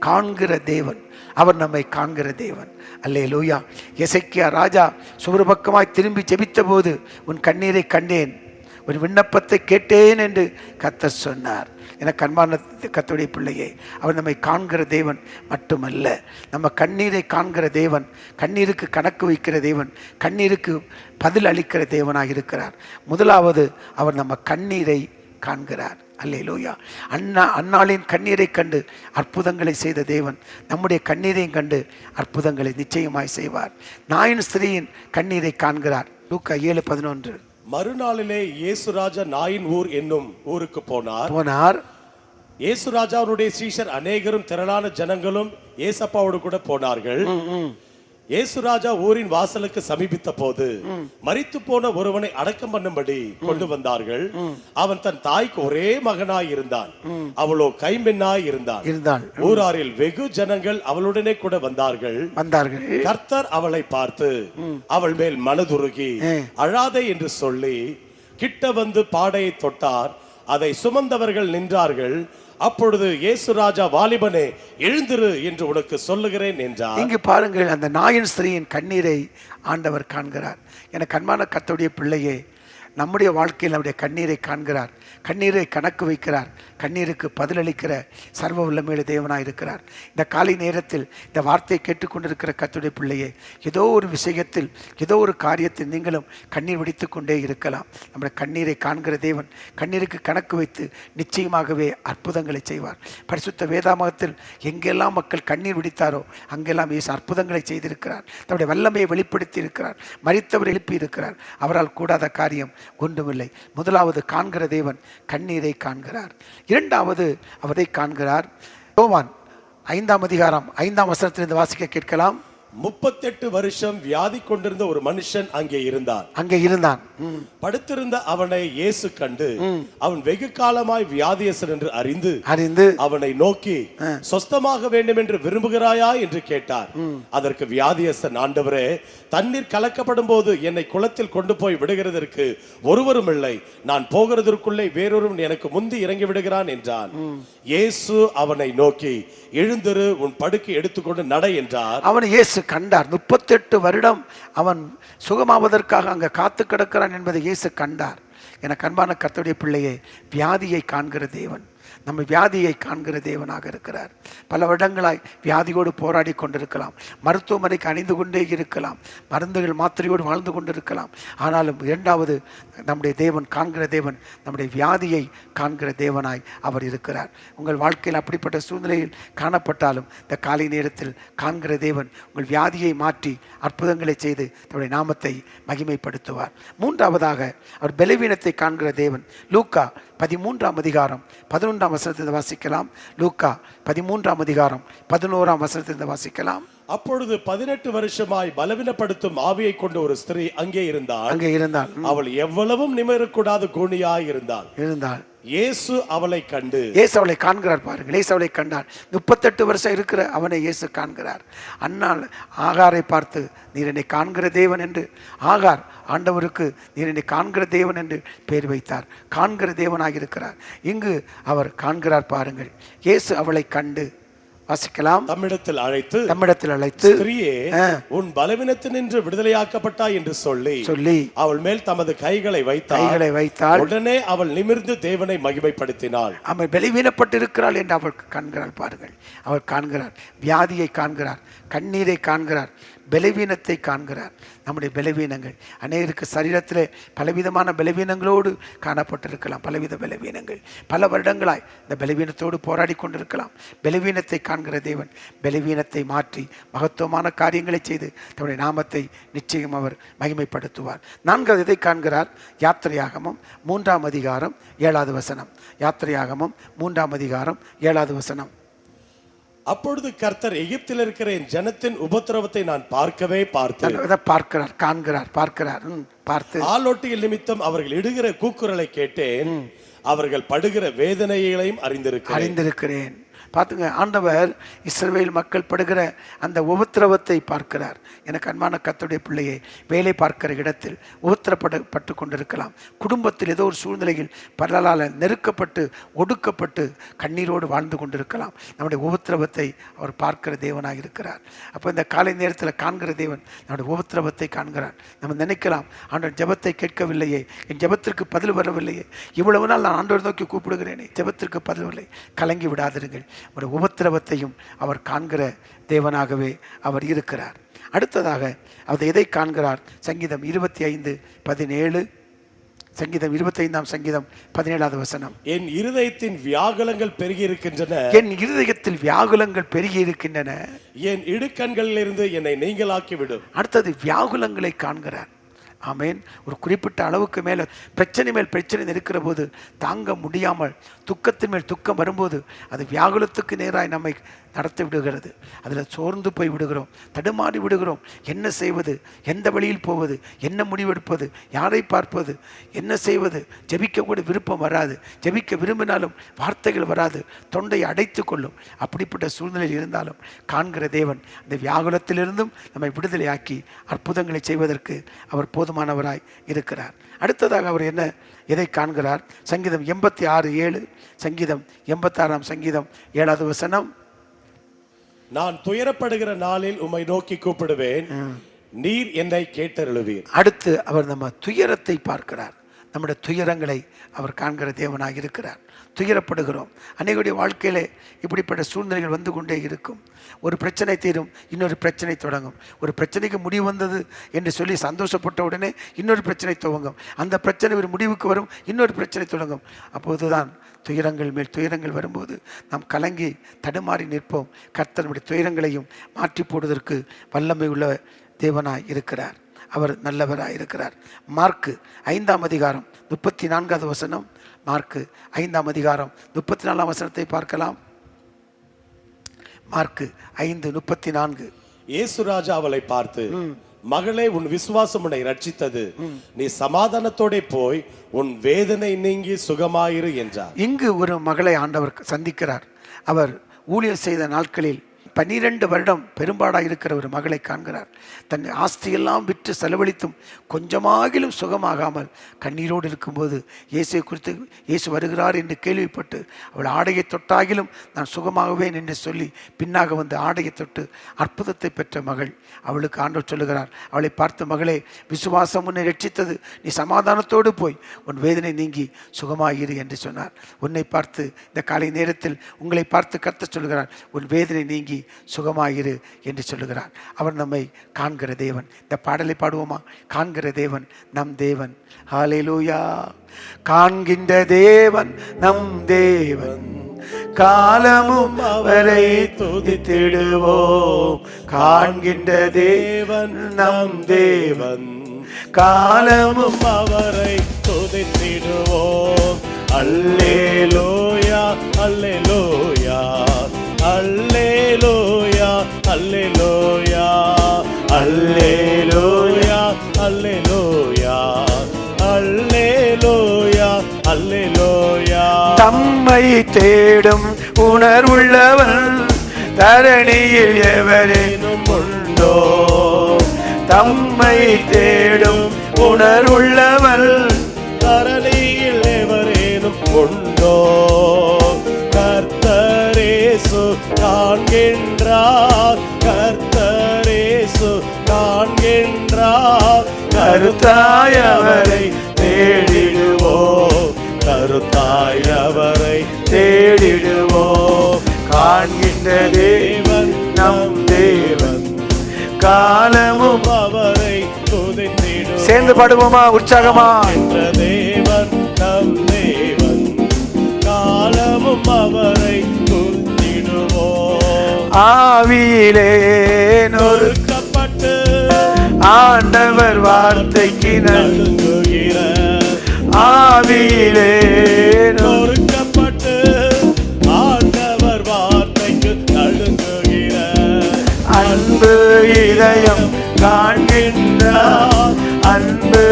காண்கிற தேவன், அவர் நம்மை காண்கிற தேவன். அல்லேலூயா. எசேக்கியா ராஜா சுவர்பக்கமாய் திரும்பி ஜெபித்த போது உன் கண்ணீரை கண்டேன், உன் விண்ணப்பத்தை கேட்டேன் என்று கர்த்தர் சொன்னார். எனக்கு அன்பான கர்த்தருடைய பிள்ளையே, அவர் நம்மை காண்கிற தேவன் மட்டுமல்ல, நம்ம கண்ணீரை காண்கிற தேவன், கண்ணீருக்கு கணக்கு வைக்கிற தேவன், கண்ணீருக்கு பதில் அளிக்கிற தேவனாக இருக்கிறார். முதலாவது அவர் நம்ம கண்ணீரை காண்கிறார். அல்லேலூயா. அன்னாளின் கண்ணீரை கண்டு அற்புதங்களை செய்த தேவன் நம்முடைய கண்ணீரையும் கண்டு அற்புதங்களை நிச்சயமாய் செய்வார். நாயின் ஸ்திரீயின் கண்ணீரை காண்கிறார். லூக்கா 7:11. மறுநாளிலே இயேசுராஜா நாயின் ஊர் என்னும் ஊருக்கு போனார். இயேசுராஜாவுடைய சீஷர் அநேகரும் திரளான ஜனங்களும் ஏசப்பாவோடு கூட போனார்கள். இயேசுராஜா ஊரின் வாசலுக்கு சமீபித்த போது மரித்து போன ஒருவனை அடக்கம் பண்ணும்படி கொண்டு வந்தார்கள். அவன் தன் தாய்க்கு ஒரே மகனாய் இருந்தான், அவளோ கைம்பெண்ணாய் இருந்தாள். ஊராரில் வெகு ஜனங்கள் அவளுடனே கூட வந்தார்கள். கர்த்தர் அவளை பார்த்து அவள் மேல் மனதுருகி அழாதே என்று சொல்லி கிட்ட வந்து பாடையை தொட்டார். அதை சுமந்தவர்கள் நின்றார்கள். அப்பொழுது இயேசுராஜா, வாலிபனே எழுந்திரு என்று உனக்கு சொல்லுகிறேன் என்றார். இங்கு பாருங்கள், அந்த நாயின் ஸ்திரீயின் கண்ணீரை ஆண்டவர் காண்கிறார். என கண்மான கர்த்தருடைய பிள்ளையே, நம்முடைய வாழ்க்கையில் நம்முடைய கண்ணீரை காண்கிறார், கண்ணீரை கணக்கு வைக்கிறார், கண்ணீருக்கு பதிலளிக்கிற சர்வ வல்லமையுள்ள தேவனாய் இருக்கிறார். இந்த காலை நேரத்தில் இந்த வார்த்தையை கேட்டுக்கொண்டிருக்கிற கர்த்தருடைய பிள்ளையே, ஏதோ ஒரு விஷயத்தில் ஏதோ ஒரு காரியத்தில் நீங்களும் கண்ணீர் வடித்து கொண்டே இருக்கலாம். நம்முடைய கண்ணீரை காண்கிற தேவன் கண்ணீருக்கு கணக்கு வைத்து நிச்சயமாகவே அற்புதங்களை செய்வார். பரிசுத்த வேதாகமத்தில் எங்கெல்லாம் மக்கள் கண்ணீர் விடித்தாரோ அங்கெல்லாம் இயேசு அற்புதங்களை செய்திருக்கிறார். தன்னுடைய வல்லமையை வெளிப்படுத்தி இருக்கிறார். மரித்தவர் எழுப்பி இருக்கிறார். அவரால் கூடாத காரியம் ஒன்றுமில்லை. முதலாவது காண்கிற தேவன் கண்ணீரை காண்கிறார். இரண்டாவது அவரை காண்கிறார். யோவான் 5ஆம் அதிகாரம் 5ஆம் வசனத்திலிருந்து வாசிக்க கேட்கலாம். 38 வருஷம் வியாதி கொண்டிருந்த ஒரு மனுஷன் அங்கே இருந்தான். படுத்திருந்த அவனை இயேசு கண்டு அவன் வெகு காலமாய் வியாதியஸ்தன் என்று அறிந்து அவனை நோக்கி சொஸ்தமாக வேண்டும் என்று விரும்புகிறாயா என்று கேட்டார். அதற்கு வியாதியஸ்தன், ஆண்டவரே, தண்ணீர் கலக்கப்படும் போது என்னை குளத்தில் கொண்டு போய் விடுகிறதற்கு ஒருவரும் இல்லை, நான் போகிறதற்குள்ளே வேறொருவன் எனக்கு முந்தி இறங்கி விடுகிறான் என்றான். இயேசு அவனை நோக்கி, எழுந்திரு, உன் படுக்கை எடுத்துக்கொண்டு நட என்றார். அவன் இயேசு கண்டார். 38 வருடம் அவன் சுகமாவதற்காக அங்க காத்து கிடக்கிறான் என்பதை இயேசு கண்டார். என கண்பான கர்த்தருடைய பிள்ளையே, வியாதியை காண்கிற தேவன் நம்ம வியாதியை காண்கிற தேவனாக இருக்கிறார். பல வருடங்களாய் வியாதியோடு போராடி கொண்டிருக்கலாம், மருத்துவமனைக்கு அணிந்து கொண்டே இருக்கலாம், மருந்துகள் மாத்திரையோடு வாழ்ந்து கொண்டிருக்கலாம். ஆனாலும் இரண்டாவது நம்முடைய தேவன் காண்கிற தேவன் நம்முடைய வியாதியை காண்கிற தேவனாய் அவர் இருக்கிறார். உங்கள் வாழ்க்கையில் அப்படிப்பட்ட சூழ்நிலையில் காணப்பட்டாலும் இந்த காலை நேரத்தில் காண்கிற தேவன் உங்கள் வியாதியை மாற்றி அற்புதங்களை செய்து தன்னுடைய நாமத்தை மகிமைப்படுத்துவார். மூன்றாவதாக அவர் பலவீனத்தை காண்கிற தேவன். லூக்கா 13ஆம் அதிகாரம் 11ஆம் வசனத்திலிருந்து வாசிக்கலாம். லூக்கா 13ஆம் அதிகாரம் 11ஆம் வசனத்திலிருந்து வாசிக்கலாம். அப்பொழுது 18 வருஷமாய் பலவீனப்படுத்தும் ஆவியை கொண்ட ஒரு ஸ்திரீ அங்கே இருந்தாள். அவள் எவ்வளவும் நிமிரக்கூடாத கூனியாய் இருந்தாள். இயேசு அவளை கண்டு, இயேசு அவளை காண்கிறார். பாருங்கள், இயேசு அவளை கண்டார். 38 வருஷம் இருக்கிற அவனை இயேசு காண்கிறார். அன்னால் ஆகாரை பார்த்து, நீர் என்னை காண்கிற தேவன் என்று, ஆகார் ஆண்டவருக்கு நீர் என்னை காண்கிற தேவன் என்று பெயர் வைத்தார். காண்கிற தேவனாக இருக்கிறார். இங்கு அவர் காண்கிறார். பாருங்கள், இயேசு அவளை கண்டு, வாசிக்கலாம், தம்மிடத்தில் அழைத்து ஸ்திரீயே, உன் பலவீனத்தினின்று விடுதலையாக்கப்பட்டாய் என்று சொல்லி அவள் மேல் தமது கைகளை வைத்தாள். உடனே அவள் நிமிர்ந்து தேவனை மகிமைப்படுத்தினாள். அவள் பலவீனப்பட்டிருக்கிறாள் என்று அவள் காண்கிறாள். பாருங்கள், அவள் காண்கிறார், வியாதியை காண்கிறார், கண்ணீரை காண்கிறார், பலவீனத்தை காண்கிறார். நம்முடைய பலவீனங்கள் அநேகருக்கு சரீரத்திலே பலவிதமான பலவீனங்களோடு காணப்பட்டிருக்கலாம். பலவித பலவீனங்கள் பல வருடங்களாய் இந்த பலவீனத்தோடு போராடி கொண்டிருக்கலாம். பலவீனத்தை காண்கிற தேவன் பலவீனத்தை மாற்றி மகத்துவமான காரியங்களை செய்து தன்னுடைய நாமத்தை நிச்சயம் அவர் மகிமைப்படுத்துவார். நான்காவது இதை காண்கிறார். யாத்திரையாகமம் 3ஆம் அதிகாரம் 7வது வசனம். யாத்திரையாகமம் 3ஆம் அதிகாரம் 7வது வசனம். அப்பொழுது கர்த்தர், எகிப்தில் இருக்கிற என் ஜனத்தின் உபத்திரவத்தை நான் பார்த்தேன். பார்த்து ஆலோட்டிகள் நிமித்தம் அவர்கள் இடுகிற கூக்குரலை கேட்டேன், அவர்கள் படுகிற வேதனைகளையும் அறிந்திருக்கிறேன். பார்த்துங்க, ஆண்டவர் இஸ்ரவேல் மக்கள் படுகிற அந்த உபத்திரவத்தை பார்க்கிறார். எனக்கு அன்பான கர்த்தருடைய பிள்ளையை, வேலை பார்க்கிற இடத்தில் உபத்திரப்பட்டு கொண்டிருக்கலாம். குடும்பத்தில் ஏதோ ஒரு சூழ்நிலையில் பலரால் நெருக்கப்பட்டு ஒடுக்கப்பட்டு கண்ணீரோடு வாழ்ந்து கொண்டிருக்கலாம். நம்முடைய உபத்திரவத்தை அவர் பார்க்கிற தேவனாக இருக்கிறார். அப்போ இந்த காலை நேரத்தில் காண்கிற தேவன் நம்முடைய உபத்திரவத்தை காண்கிறார். நம்ம நினைக்கலாம், ஆண்டவர் ஜெபத்தை கேட்கவில்லையே, என் ஜெபத்திற்கு பதில் வரவில்லையே, இவ்வளவு நாள் நான் ஆண்டவர் நோக்கி கூப்பிடுகிறேனே, ஜெபத்திற்கு பதில் இல்லை. கலங்கி விடாதிருங்கள். ஒரு உபத்திரவத்தையும் அவர் காண்கிற தேவனாகவே அவர் இருக்கிறார். அடுத்ததாக அவர் எதை காண்கிறார்? சங்கீதம் 25:17. சங்கீதம் 25ஆம் சங்கீதம் 17வது வசனம். என் இருதயத்தின் வியாகுலங்கள் பெருகி இருக்கின்றன. என் இருதயத்தில் வியாகுலங்கள் பெருகி இருக்கின்றன. என் இடுக்கண்களிலிருந்து என்னை நீங்களாக்கி விடும். அடுத்தது வியாகுலங்களை காண்கிறார். ஆமேன். ஒரு குறிப்பிட்ட அளவுக்கு மேலே பிரச்சனை மேல் பிரச்சனை இருக்கிற போது தாங்க முடியாமல் துக்கத்தின் மேல் துக்கம் வரும்போது அது வியாகுலத்துக்கு நேராக நம்மை நடத்தி விடுகிறது. அதில் சோர்ந்து போய் விடுகிறோம், தடுமாறி விடுகிறோம். என்ன செய்வது, எந்த வழியில் போவது, என்ன முடிவெடுப்பது, யாரை பார்ப்பது, என்ன செய்வது. ஜெபிக்க கூட விருப்பம் வராது, ஜெபிக்க விரும்பினாலும் வார்த்தைகள் வராது, தொண்டை அடைத்து கொள்ளும். அப்படிப்பட்ட சூழ்நிலையில் இருந்தாலும் காண்கிற தேவன் அந்த வியாகுலத்திலிருந்தும் நம்மை விடுதலையாக்கி அற்புதங்களை செய்வதற்கு அவர் போதுமானவராய் இருக்கிறார். அடுத்ததாக அவர் எதை காண்கிறார்? சங்கீதம் 86:7, சங்கீதம் 86 சங்கீதம் 7வது வசனம். நான் துயரப்படுகிற நாளில் உம்மை நோக்கி கூப்பிடுவேன், நீர் என்னை கேட்டருளுவீர். அடுத்து அவர் நம்ம துயரத்தை பார்க்கிறார். நம்முடைய துயரங்களை அவர் காண்கிற தேவனாக இருக்கிறார். துயரப்படுகிறோம். அநேகருடைய வாழ்க்கையிலே இப்படிப்பட்ட சூழ்நிலைகள் வந்து கொண்டே இருக்கும். ஒரு பிரச்சனை தீரும், இன்னொரு பிரச்சனை தொடங்கும். ஒரு பிரச்சனைக்கு முடிவு வந்தது என்று சொல்லி சந்தோஷப்பட்ட உடனே இன்னொரு பிரச்சனை துவங்கும். அந்த பிரச்சனை ஒரு முடிவுக்கு வரும், இன்னொரு பிரச்சனை தொடங்கும். அப்போதுதான் துயரங்கள் மேல் துயரங்கள் வரும்போது நாம் கலங்கி தடுமாறி நிற்போம். கர்த்தர் நம்முடைய துயரங்களையும் மாற்றி போடுவதற்கு வல்லமை உள்ள தேவனாய் இருக்கிறார். அவர் நல்லவராய் இருக்கிறார். மார்க்கு 5:34 வசனம். மார்க்கு 5:34 வசனத்தை பார்க்கலாம். மார்க்கு 5:34. இயேசு ராஜா அவளை பார்த்து, மகளே, உன் விசுவாசம் உன்னை ரட்சித்தது, நீ சமாதானத்தோட போய் உன் வேதனை நீங்கி சுகமாயிரு என்றார். இங்கு ஒரு மகளை ஆண்டவர் சந்திக்கிறார். அவர் ஊழியம் செய்த நாட்களில் 12 வருடம் பெரும்பாடாக இருக்கிற ஒரு மகளை காண்கிறார். தன் ஆஸ்தியெல்லாம் விற்று செலவழித்தும் கொஞ்சமாகிலும் சுகமாகாமல் கண்ணீரோடு இருக்கும்போது இயேசுவை குறித்து இயேசு வருகிறார் என்று கேள்விப்பட்டு அவள் ஆடையை தொட்டாகிலும் நான் சுகமாகுவேன் என்று சொல்லி பின்னாக வந்து ஆடையை தொட்டு அற்புதத்தை பெற்ற மகள். அவளுக்கு ஆண்டவர் சொல்லுகிறார், அவளை பார்த்த மகளே, விசுவாசம் உன்னை ரட்சித்தது, நீ சமாதானத்தோடு போய் உன் வேதனை நீங்கி சுகமாயிரு என்று சொன்னார். உன்னை பார்த்து இந்த காலை நேரத்தில் உங்களை பார்த்து கர்த்தர் சொல்லுகிறார், உன் வேதனை நீங்கி சுகமாயிரு என்று சொல்லுகிறார். அவர் நம்மை காண்கிற தேவன். இந்த பாடலை பாடுவோமா? காண்கிற தேவன் நம் தேவன். ஹல்லேலூயா. காண்கின்ற தேவன் நம் தேவன், காலமும் அவரை துதித்திடுவோம். காண்கின்ற தேவன் நம் தேவன், காலமும் அவரை துதித்திடுவோம். அல்லேலூயா, அல்லேலூயா, அல்லேலூயா, அல்லேலூயா, அல்லேலூயா, அல்லேலூயா, அல்லேலூயா, அல்லேலூயா. தம்மை தேடும் உணர்வுள்ளவன் தரணியில் எவரேனும் உண்டோ? தம்மை தேடும் உணர்வுள்ளவன் தரணியில் எவரேனும் உண்டோ? கர்த்தரேசு காண்கின்றார், கர்த்தரேசு காண்கின்றார். கருத்தாய் அவரை தேடிடுவோம், கருத்தாய் அவரை தேடிடுவோம். காண்கின்ற தேவன் நம் தேவன், காலமும் அவரை துதித்திடுவோம். சேர்ந்து பாடுவோமா உற்சாகமா? என்ற தேவன் நம் தேவன், காலமும் அவரை துதித்திடுவோம். ஆவியிலே நொறுக்கப்பட்டு ஆண்டவர் வார்த்தைக்கு நடுங்குகிற, ஆவியிலே நொறுக்கப்பட்டு ஆண்டவர் வார்த்தைக்கு நடுங்குகிற அன்பு இதயம் காண்கின்றார், அன்பு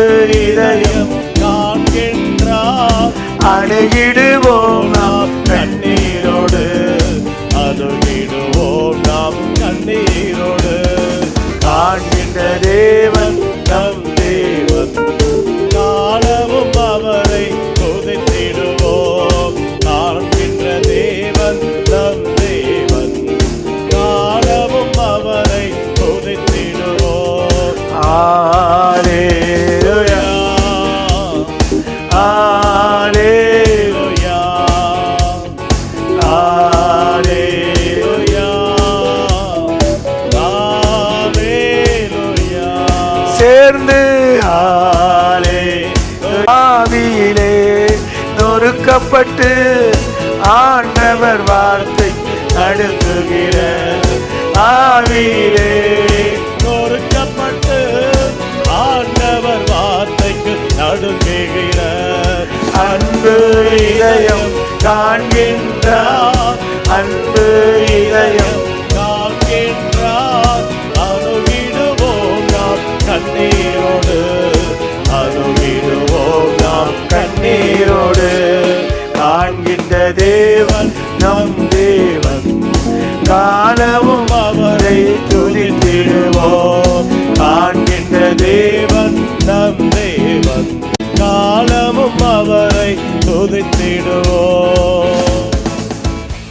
இதயம் காண்கின்றார். அணுகிடுவோம் நாம் கண்ணீரோடு, அணுகிடுவோம் நாம் கண்ணீரோடு. காண்கின்ற தேவன் நம் தேவன், காலமும் அவரை துதித்திடுவோம். காண்கின்ற தேவன் நம் தேவன், காலமும் அவரை துதித்திடுவோம். ஹல்லேலூயா, ஹல்லேலூயா, ஹல்லேலூயா, ஹல்லேலூயா. சேர்ந்து ஆவியிலே நொறுக்கப்பட்டு ஆண்டவர் வார்த்தை நடுங்குகிற, ஆவியிலே நொறுக்கப்பட்டு ஆண்டவர்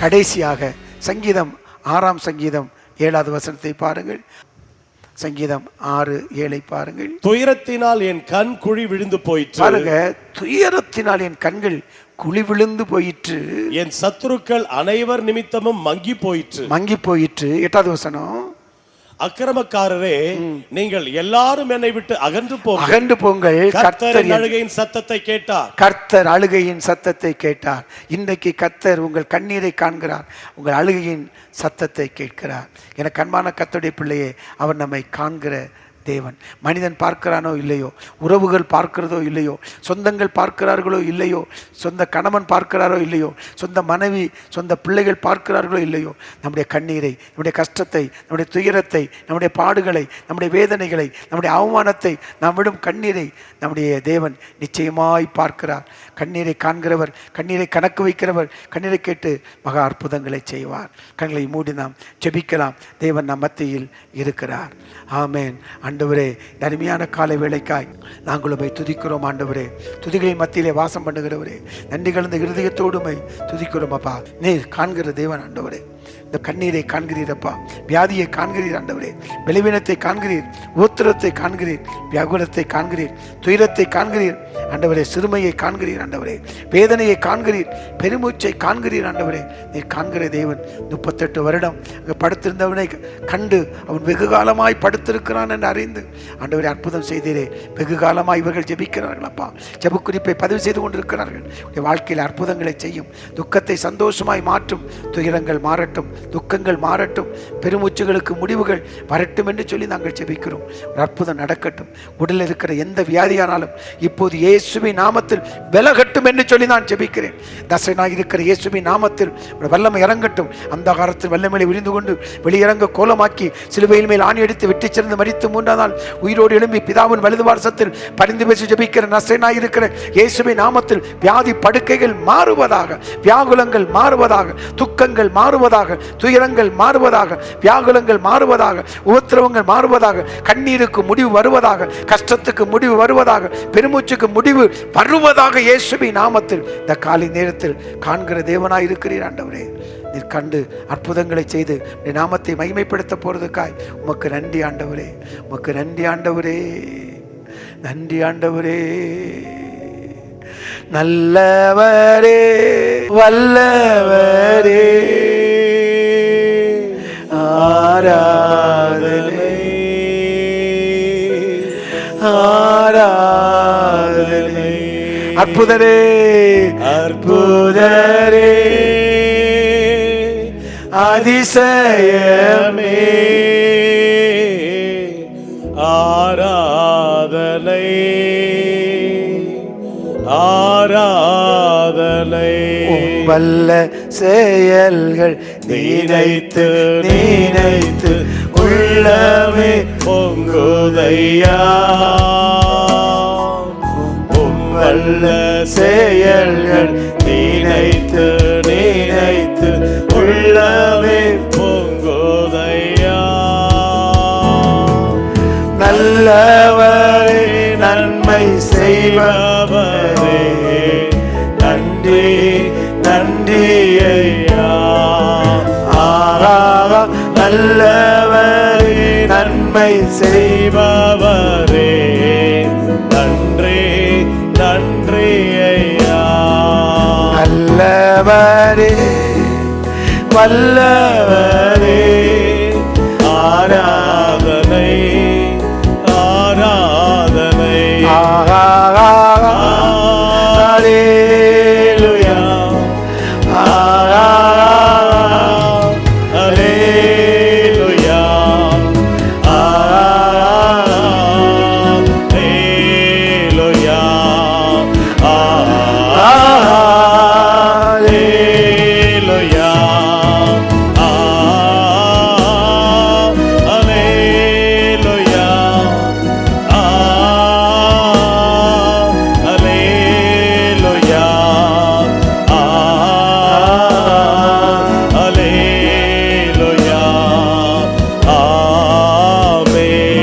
கடைசியாக சங்கீதம் 6ஆம் சங்கீதம் 7வது வசனத்தை பாருங்கள். சங்கீதம் 6:7 பாருங்கள். துயரத்தினால் என் கண் குழி விழுந்து போயிற்று. பாருங்க, துயரத்தினால் என் கண்கள் குழி விழுந்து போயிற்று, என் சத்துருக்கள் அனைவர் நிமித்தமும் மங்கி போயிற்று. 8வது வசனம். அக்கிரமக்காரரே, நீங்கள் எல்லாரும் என்னை விட்டு அகன்று போங்கள். கர்த்தர் அழுகையின் சத்தத்தை கேட்டார். கர்த்தர் அழுகையின் சத்தத்தை கேட்டார். இன்றைக்கு கர்த்தர் உங்கள் கண்ணீரை காண்கிறார், உங்கள் அழுகையின் சத்தத்தை கேட்கிறார். எனக்கு அன்பான கர்த்தருடைய பிள்ளையே, அவர் நம்மை காண்கிற தேவன். மனிதன் பார்க்கிறானோ இல்லையோ, உறவுகள் பார்க்கிறதோ இல்லையோ, சொந்தங்கள் பார்க்கிறார்களோ இல்லையோ, சொந்த கணவன் பார்க்கிறாரோ இல்லையோ, சொந்த மனைவி சொந்த பிள்ளைகள் பார்க்கிறார்களோ இல்லையோ, நம்முடைய கண்ணீரை, நம்முடைய கஷ்டத்தை, நம்முடைய துயரத்தை, நம்முடைய பாடுகளை, நம்முடைய வேதனைகளை, நம்முடைய அவமானத்தை, நாம் விடும் கண்ணீரை நம்முடைய தேவன் நிச்சயமாய் பார்க்கிறார். கண்ணீரை காண்கிறவர், கண்ணீரை கணக்கு வைக்கிறவர், கண்ணீரை கேட்டு மகா அற்புதங்களை செய்வார். கண்களை மூடி நாம் ஜெபிக்கலாம். தேவன் நம் மத்தியில் இருக்கிறார். ஆமேன். ஆண்டவரே, அருமையான காலை வேளைக்காய் நாங்கள் உம்மை துதிக்கிறோம். ஆண்டவரே, துதிகளின் மத்தியிலே வாசம் பண்ணுகிறவரே, நன்றி கலந்த இருதயத்தோடுமை துதிக்கிறோம். அப்பா, நீர் காண்கிற தேவன். ஆண்டவரே, இந்த கண்ணீரை காண்கிறீரப்பா, வியாதியை காண்கிறீர். ஆண்டவரே, பலவீனத்தை காண்கிறீர், உத்திரத்தை காண்கிறீர், வியாகுலத்தை காண்கிறீர், துயரத்தை காண்கிறீர். ஆண்டவரே, சிறுமையை காண்கிறீர். ஆண்டவரே, வேதனையை காண்கிறீர், பெருமூச்சை காண்கிறீர். ஆண்டவரே, நீர் காண்கிற தேவன். 38 வருடம் அங்கே படுத்திருந்தவனை கண்டு அவன் வெகு காலமாய் படுத்திருக்கிறான் என்று அறிந்து ஆண்டவரே அற்புதம் செய்தீரே. வெகு காலமாய் இவர்கள் ஜெபிக்கிறார்கள் அப்பா, ஜெப குறிப்பை பதிவு செய்து கொண்டிருக்கிறார்கள். வாழ்க்கையில் அற்புதங்களை செய்யும், துக்கத்தை சந்தோஷமாய் மாற்றும், துயரங்கள் மாறட்டும், துக்கங்கள் மாறட்டும், பெருமூச்சுகளுக்கு முடிவுகள் வரட்டும் என்று சொல்லி நாங்கள் ஜெபிக்கிறோம். ஒரு அற்புதம் நடக்கட்டும். உடலில் இருக்கிற எந்த வியாதியானாலும் இப்போது இயேசுவின் நாமத்தில் விலகட்டும் என்று சொல்லி நான் ஜெபிக்கிறேன். தசைனாய் இருக்கிற இயேசுவின் நாமத்தில் வல்லமை இறங்கட்டும். அந்த காலத்தில் வல்லமையை விரிந்து கொண்டு வெளியிறங்க கோலமாக்கி சிலுவையில் மேல் ஆணி எடுத்து வெட்டி சிறந்து மரித்து 3ஆம் நாள் உயிரோடு எழும்பி பிதாவின் வலது வாரசத்தில் பரிந்து பேசி ஜெபிக்கிற நசைனாய் இருக்கிற இயேசுவின் நாமத்தில் வியாதி படுக்கைகள் மாறுவதாக, வியாகுலங்கள் மாறுவதாக, துக்கங்கள் மாறுவதாக, துயரங்கள் மாறுவதாக, வியாகுலங்கள் மாறுவதாக, உபத்திரவங்கள் மாறுவதாக, கண்ணீருக்கு முடிவு வருவதாக, கஷ்டத்துக்கு முடிவு வருவதாக, பெருமூச்சுக்கு முடிவு வருவதாக இயேசுவின் நாமத்தில் இந்த காலை நேரத்தில் காண்கிற தேவனாய் இருக்கிறீர். ஆண்டவரே, நீர் கண்டு அற்புதங்களை செய்து நாமத்தை மகிமைப்படுத்த போறதுக்காய் உமக்கு நன்றி ஆண்டவரே. உமக்கு நன்றி ஆண்டவரே. நன்றி ஆண்டவரே. நல்லவரே, வல்லவரே, ஆராதனை ஆராதனை. அற்புதரே, அற்புதரே, அதிசயமே, ஆராதனை ஆராதனை. வல்ல செயல்கள் நினைத்து நினைத்து உள்ளமே பொங்குதையா. வல்ல செயல்கள் நினைத்து நினைத்து உள்ளமே பொங்குதையா. நல்லவரே, நன்மை செய்பவரே, நன்றி நன்றி ஐயா. ஆராதா. நல்லவரே, நன்மை செய்பவரே, நன்றி நன்றி ஐயா. நல்லவரே, வல்லவரே, ஆராதனை ஆராதனை. ஹல்லேலூயா, ஹல்லேலூயா, ஹல்லேலூயா, ஹல்லேலூயா, ஹல்லேலூயா, ஹல்லேலூயா, ஹல்லேலூயா. ஆமென்.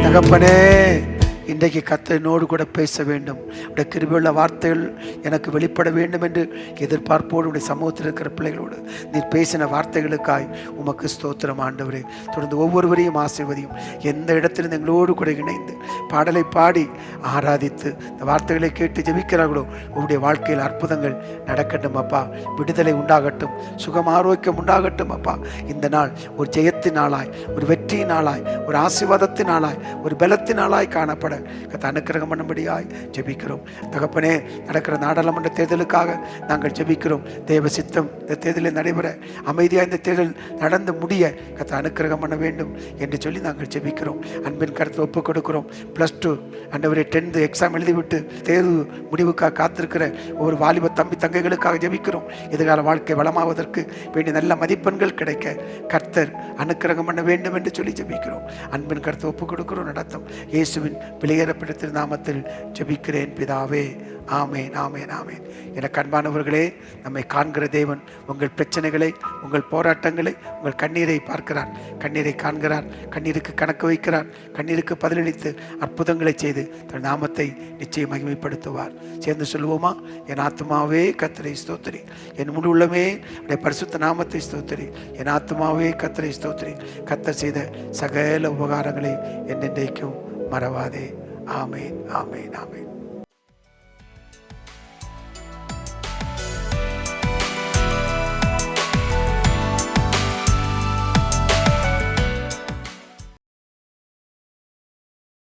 தகப்பனே, இன்றைக்கு கர்த்தனோடு கூட பேச வேண்டும். உடைய கிருபையுள்ள வார்த்தைகள் எனக்கு வெளிப்பட வேண்டும் என்று எதிர்பார்ப்போடு உடைய சமூகத்தில் இருக்கிற பிள்ளைகளோடு நீர் பேசின வார்த்தைகளுக்காய் உமக்கு ஸ்தோத்திரம் ஆண்டவரே. தொடர்ந்து ஒவ்வொருவரையும் ஆசீர்வதியும். எந்த இடத்திலும் எங்களோடு கூட இணைந்து பாடலை பாடி ஆராதித்து இந்த வார்த்தைகளை கேட்டு ஜெபிக்கிறார்களோ உங்களுடைய வாழ்க்கையில் அற்புதங்கள் நடக்கட்டும் அப்பா. விடுதலை உண்டாகட்டும், சுகம் ஆரோக்கியம் உண்டாகட்டும் அப்பா. இந்த நாள் ஒரு ஜெயத்தின் நாளாய், ஒரு வெற்றியின் நாளாய், ஒரு ஆசீர்வாதத்தின் நாளாய், ஒரு பலத்தின் நாளாய் காணப்பட கர்த்தர் அனுக்கிரகம் பண்ணும்படியாய் ஜெபிக்கிறோம். தகப்பனே, நடக்கிற நாடாளுமன்ற தேர்தலுக்காக நாங்கள் ஜெபிக்கிறோம். தேவ சித்தம் இந்த தேர்தலில் நடைபெற, அமைதியாக இந்த தேர்தல் நடந்து முடிய கர்த்தர் அனுக்கிரகம் பண்ண வேண்டும் என்று சொல்லி நாங்கள் ஜெபிக்கிறோம். அன்பின் கருத்தை ஒப்புக் கொடுக்கிறோம். +2 ஆண்டவரே 10th எக்ஸாம் எழுதிவிட்டு தேர்வு முடிவுக்காக காத்திருக்கிற ஒவ்வொரு வாலிப தம்பி தங்கைகளுக்காக ஜெபிக்கிறோம். எதிர்கால வாழ்க்கை வளமாவதற்கு வேண்டிய நல்ல மதிப்பெண்கள் கிடைக்க கர்த்தர் அனுக்கிரகம் பண்ண வேண்டும் என்று சொல்லி ஜெபிக்கிறோம். அன்பின் கருத்தை ஒப்புக் கொடுக்கிறோம். நடத்தும் இயேசுவின் விலையேறப்பட்ட திருநாமத்தில் ஜெபிக்கிறேன் பிதாவே. ஆமேன், ஆமேன், ஆமேன். எனக்கு அன்பானவர்களே, நம்மை காண்கிற தேவன் உங்கள் பிரச்சனைகளை, உங்கள் போராட்டங்களை, உங்கள் கண்ணீரை பார்க்கிறார், கண்ணீரை காண்கிறார், கண்ணீருக்கு கணக்கு வைக்கிறார், கண்ணீருக்கு பதிலளித்து அற்புதங்களை செய்து தன் நாமத்தை நிச்சயம் மகிமைப்படுத்துவார். சேர்ந்து சொல்லுவோமா? என் ஆத்துமாவே கர்த்தரை ஸ்தோத்திரி, என் முழு உள்ளமே உடைய பரிசுத்த நாமத்தை ஸ்தோத்திரி, என் ஆத்துமாவே கர்த்தரை ஸ்தோத்திரி, கர்த்தர் செய்த சகல உபகாரங்களை என்றென்றைக்கும் மறவாதே. ஆமேன், ஆமேன், ஆமேன்.